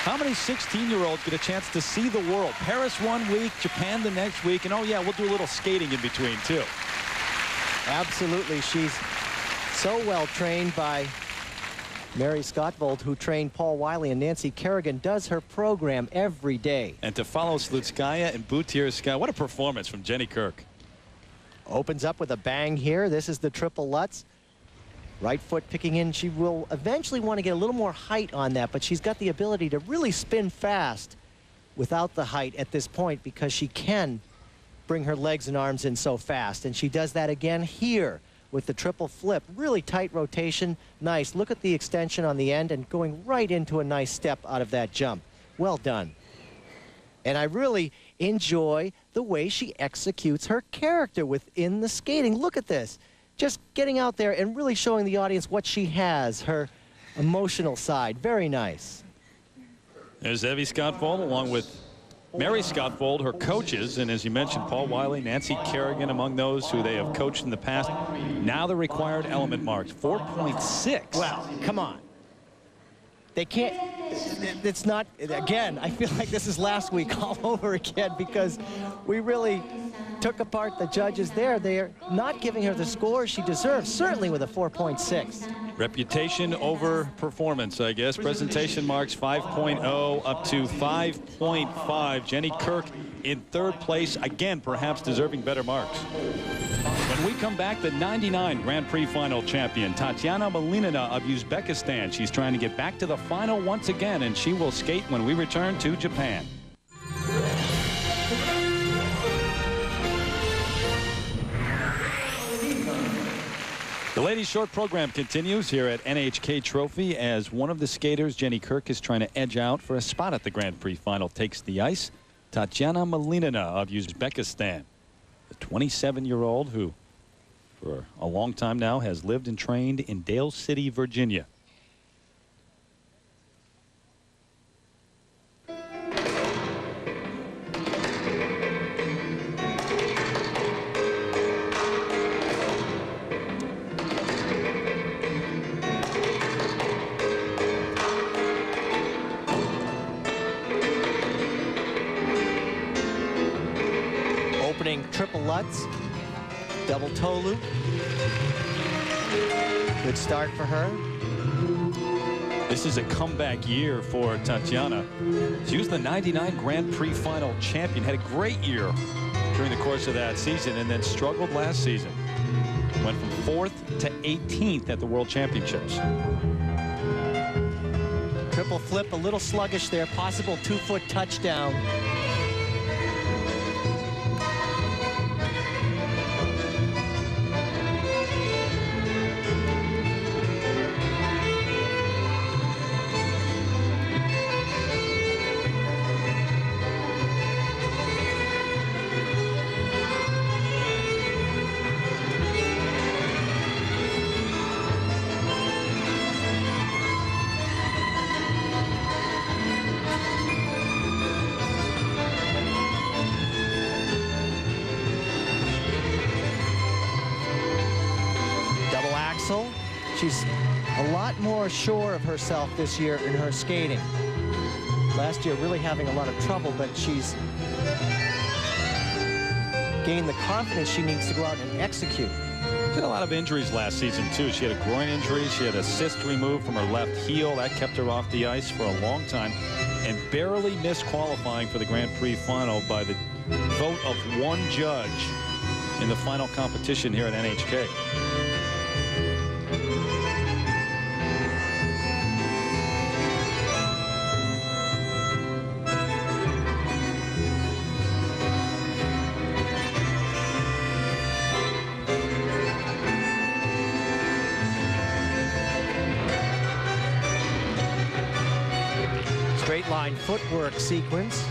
How many 16-year-olds get a chance to see the world? Paris one week, Japan the next week, and oh yeah, we'll do a little skating in between too. Absolutely. She's so well trained by Mary Scottvold, who trained Paul Wiley, and Nancy Kerrigan does her program every day. And to follow Slutskaya and Butyrskaya, what a performance from Jenny Kirk. Opens up with a bang here. This is the triple Lutz. Right foot picking in. She will eventually want to get a little more height on that, but she's got the ability to really spin fast without the height at this point because she can bring her legs and arms in so fast. And she does that again here with the triple flip. Really tight rotation. Nice. Look at the extension on the end and going right into a nice step out of that jump. Well done. And I really enjoy the way she executes her character within the skating. Look at this. Just getting out there and really showing the audience what she has, her emotional side. Very nice. There's Evie Scottvold along with Mary Scottvold, her coaches, and as you mentioned, Paul Wiley, Nancy Kerrigan among those who they have coached in the past. Now the required element marks, 4.6. Well, come on. They can't, it's not, again, I feel like this is last week all over again because we really took apart the judges there. They are not giving her the score she deserves, certainly with a 4.6. Reputation over performance, I guess. Presentation marks 5.0 up to 5.5. Jenny Kirk in third place, again, perhaps deserving better marks. When we come back, the 99 Grand Prix final champion, Tatiana Malinina of Uzbekistan. She's trying to get back to the final once again, and she will skate when we return to Japan. The ladies' short program continues here at NHK Trophy as one of the skaters, Jenny Kirk, is trying to edge out for a spot at the Grand Prix final, takes the ice. Tatiana Malinina of Uzbekistan, the 27-year-old who for a long time now has lived and trained in Dale City, Virginia. Triple Lutz, double toe loop. Good start for her. This is a comeback year for Tatiana. She was the 99 Grand Prix final champion, had a great year during the course of that season, and then struggled last season. Went from 4th to 18th at the World Championships. Triple flip, a little sluggish there, possible 2-foot touchdown. She's a lot more sure of herself this year in her skating. Last year really having a lot of trouble, but she's gained the confidence she needs to go out and execute. She had a lot of injuries last season too. She had a groin injury, she had a cyst removed from her left heel. That kept her off the ice for a long time and barely missed qualifying for the Grand Prix final by the vote of one judge in the final competition here at NHK. Straight line footwork sequence.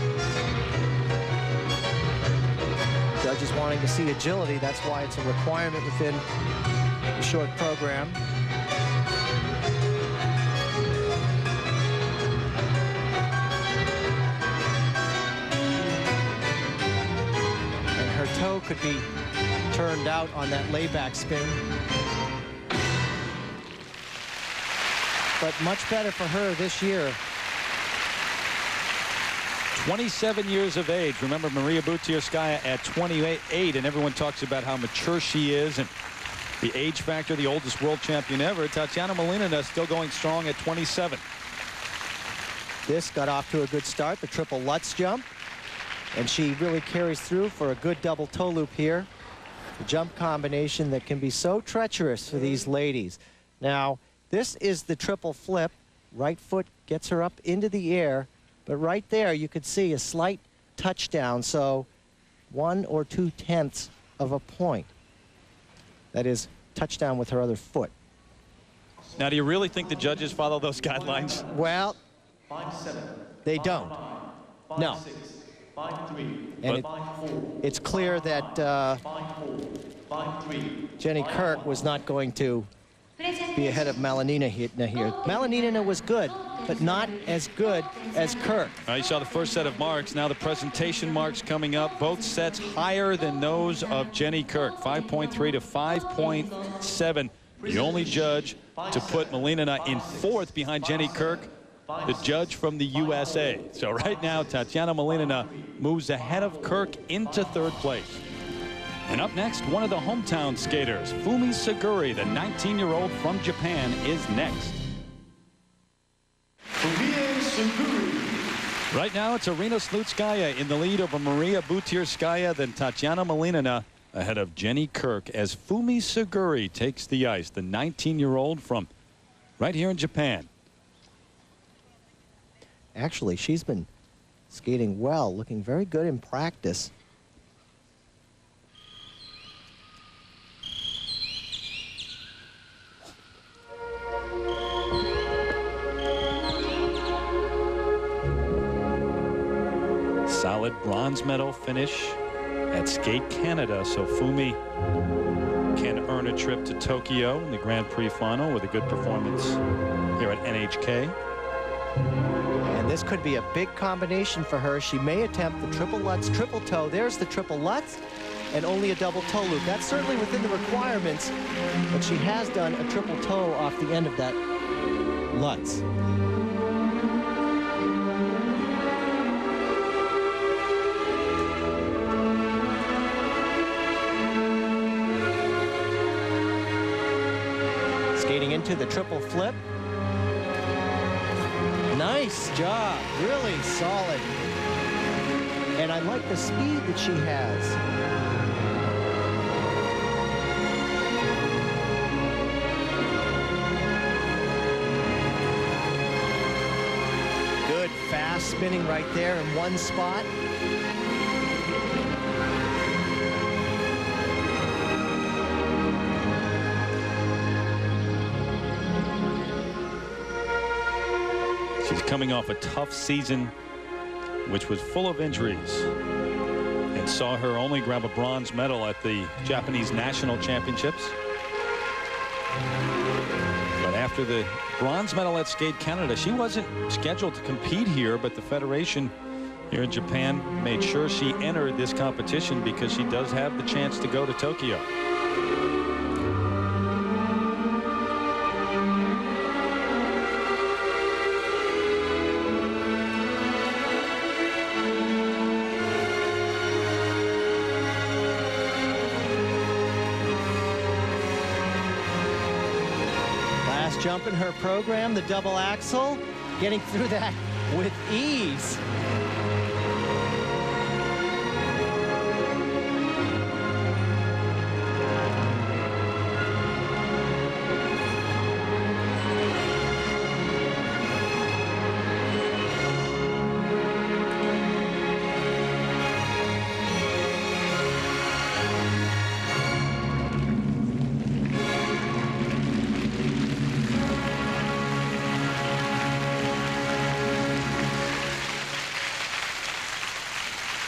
Judges wanting to see agility. That's why it's a requirement within the short program. And her toe could be turned out on that layback spin. But much better for her this year. 27 years of age. Remember Maria Butyrskaya at 28, and everyone talks about how mature she is and the age factor, the oldest world champion ever. Tatiana Malinina still going strong at 27. This got off to a good start, the triple Lutz jump, and she really carries through for a good double toe loop here. The jump combination that can be so treacherous for these ladies. Now, this is the triple flip. Right foot gets her up into the air. But right there, you could see a slight touchdown, so 1 or 2/10 of a point. That is, touchdown with her other foot. Now, do you really think the judges follow those guidelines? Well, 5-7. they don't. 5-9. No. 5-6. 5-3. And 5-4. it's clear that 5-4. 5-3. Jenny Kirk was not going to be ahead of Malinina here. Malinina was good, but not as good as Kirk. You saw the first set of marks. Now the presentation marks coming up. Both sets higher than those of Jenny Kirk. 5.3 to 5.7. The only judge to put Malinina in 4th behind Jenny Kirk, the judge from the USA. So right now, Tatiana Malinina moves ahead of Kirk into 3rd place. And up next, one of the hometown skaters, Fumi Suguri, the 19-year-old from Japan, is next. Right now, it's Arina Slutskaya in the lead over Maria Butyrskaya, then Tatiana Malinina ahead of Jenny Kirk as Fumi Suguri takes the ice, the 19-year-old from right here in Japan. Actually, she's been skating well, looking very good in practice. Solid bronze medal finish at Skate Canada, so Fumi can earn a trip to Tokyo in the Grand Prix final with a good performance here at NHK. And this could be a big combination for her. She may attempt the triple Lutz, triple toe. There's the triple Lutz and only a double toe loop. That's certainly within the requirements, but she has done a triple toe off the end of that Lutz. Skating into the triple flip. Nice job, really solid. And I like the speed that she has. Good fast spinning right there in one spot. She's coming off a tough season, which was full of injuries, and saw her only grab a bronze medal at the Japanese National Championships. But after the bronze medal at Skate Canada, she wasn't scheduled to compete here, but the federation here in Japan made sure she entered this competition because she does have the chance to go to Tokyo. Jump in her program, the double axel, getting through that with ease.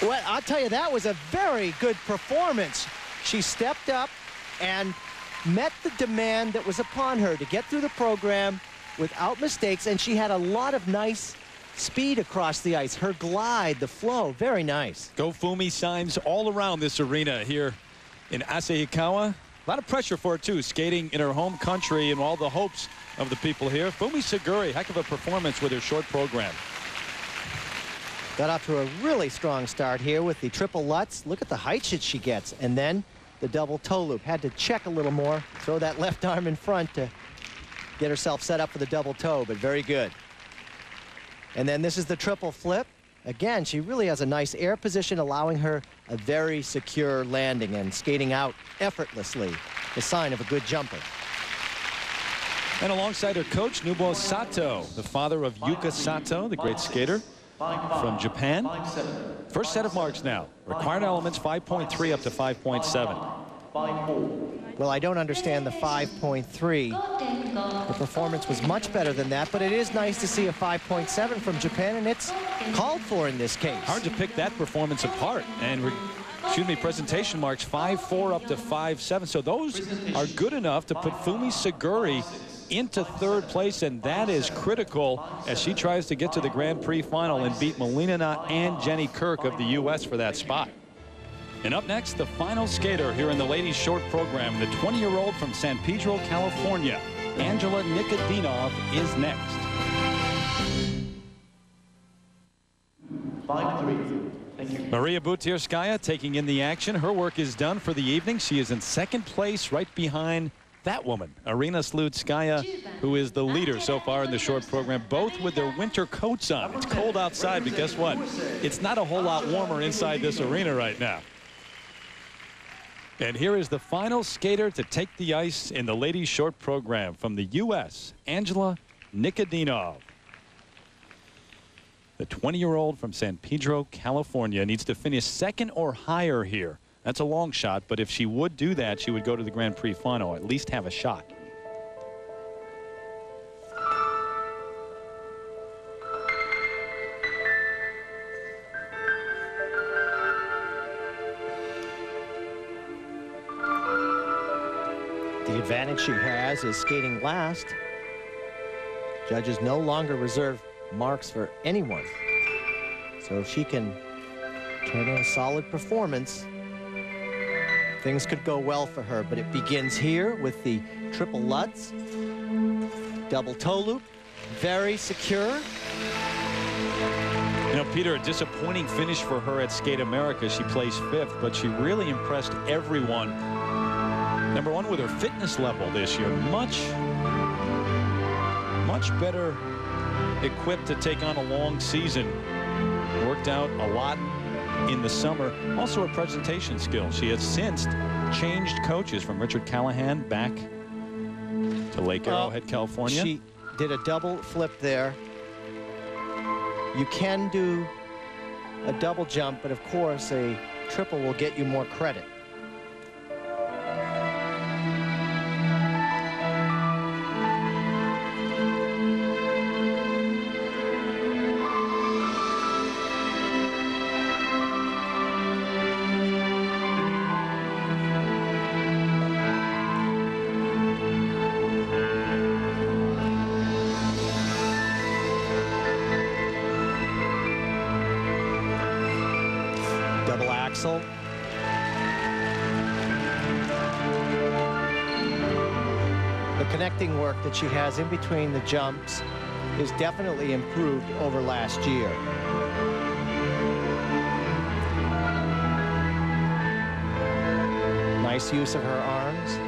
Well, I'll tell you, that was a very good performance. She stepped up and met the demand that was upon her to get through the program without mistakes, and she had a lot of nice speed across the ice. Her glide, the flow, very nice. Go Fumi signs all around this arena here in Asahikawa. A lot of pressure for her, too, skating in her home country and all the hopes of the people here. Fumi Suguri, heck of a performance with her short program. Got off to a really strong start here with the triple Lutz. Look at the height that she gets. And then the double toe loop. Had to check a little more, throw that left arm in front to get herself set up for the double toe, but very good. And then this is the triple flip. Again, she really has a nice air position, allowing her a very secure landing and skating out effortlessly, the sign of a good jumper. And alongside her coach, Nobuo Sato, the father of Yuka Sato, the great skater from Japan. First set of marks now. Required elements 5.3 up to 5.7. Well, I don't understand the 5.3. The performance was much better than that, but it is nice to see a 5.7 from Japan, and it's called for in this case. Hard to pick that performance apart. And presentation marks 5.4 up to 5.7. So those are good enough to put Fumi Saguri into third place, and that is critical as she tries to get to the Grand Prix final and beat Melina and Jenny Kirk of the U.S. for that spot. And up next, the final skater here in the ladies short program, the 20-year-old from San Pedro, California, Angela Nikodinov, is next. 5-3. Thank you. Maria Butirskaya taking in the action. Her work is done for the evening. She is in second place right behind that woman, Arina Slutskaya, who is the leader so far in the short program, both with their winter coats on. It's cold outside, but guess what? It's not a whole lot warmer inside this arena right now. And here is the final skater to take the ice in the ladies short program from the U.S., Angela Nikodinov. The 20-year-old from San Pedro, California, needs to finish second or higher here. That's a long shot, but if she would do that, she would go to the Grand Prix final, at least have a shot. The advantage she has is skating last. Judges no longer reserve marks for anyone. So if she can turn in a solid performance, things could go well for her. But it begins here with the triple Lutz, double toe loop, very secure. You know, Peter, a disappointing finish for her at Skate America. She placed 5th, but she really impressed everyone. Number one with her fitness level this year. Much better equipped to take on a long season. Worked out a lot in the summer. Also her presentation skills. She has since changed coaches from Richard Callahan back to Lake Arrowhead, California. She did a double flip there. You can do a double jump, but of course a triple will get you more credit. Double axel. The connecting work that she has in between the jumps is definitely improved over last year. Nice use of her arms.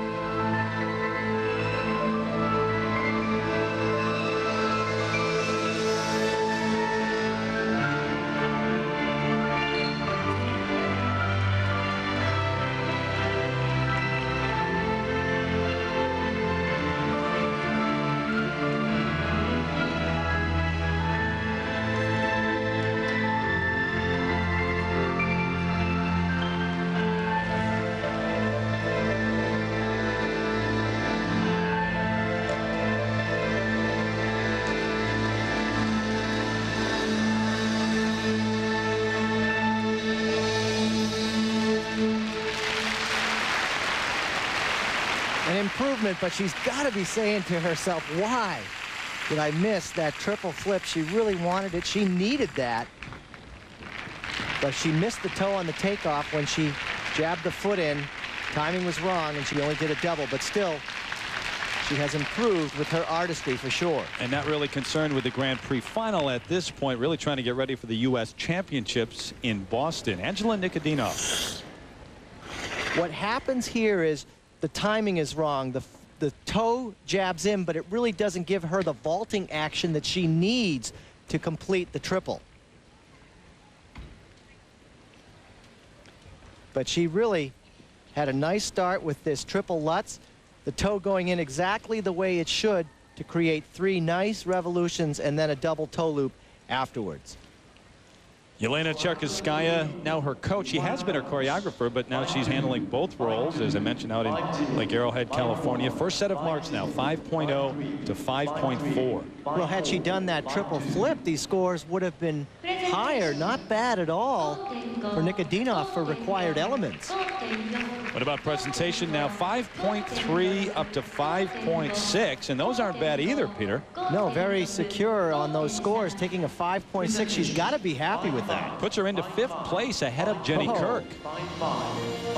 An improvement, but she's got to be saying to herself, why did I miss that triple flip? She really wanted it. She needed that. But she missed the toe on the takeoff when she jabbed the foot in. Timing was wrong, and she only did a double. But still, She has improved with her artistry for sure. And not really concerned with the Grand Prix final at this point, really trying to get ready for the U.S. Championships in Boston. Angela Nikodinov. What happens here is the timing is wrong. The toe jabs in, but it really doesn't give her the vaulting action that she needs to complete the triple. But she really had a nice start with this triple Lutz. The toe going in exactly the way it should to create 3 nice revolutions and then a double toe loop afterwards. Yelena Cherkasskaya, now her coach. She has been her choreographer, but now she's handling both roles, as I mentioned, out in Lake Arrowhead, California. First set of marks now, 5.0 to 5.4. Well, had she done that triple flip, these scores would have been higher. Not bad at all for Nikodinov for required elements. What about presentation now? 5.3 up to 5.6, and those aren't bad either, Peter. No, very secure on those scores, taking a 5.6. She's got to be happy with that. Puts her into 5th place ahead of Jenny Kirk.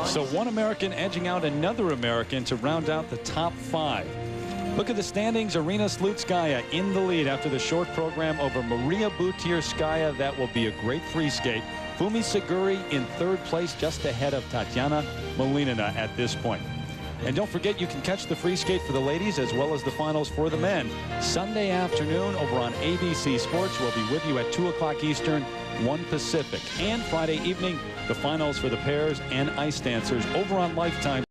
So one American edging out another American to round out the top 5. Look at the standings. Arina Slutskaya in the lead after the short program over Maria Butirskaya. That will be a great free skate. Fumi Seguri in 3rd place, just ahead of Tatiana Molinina at this point. And don't forget, you can catch the free skate for the ladies as well as the finals for the men Sunday afternoon over on ABC Sports. We'll be with you at 2 o'clock Eastern, 1 Pacific. And Friday evening, the finals for the pairs and ice dancers over on Lifetime.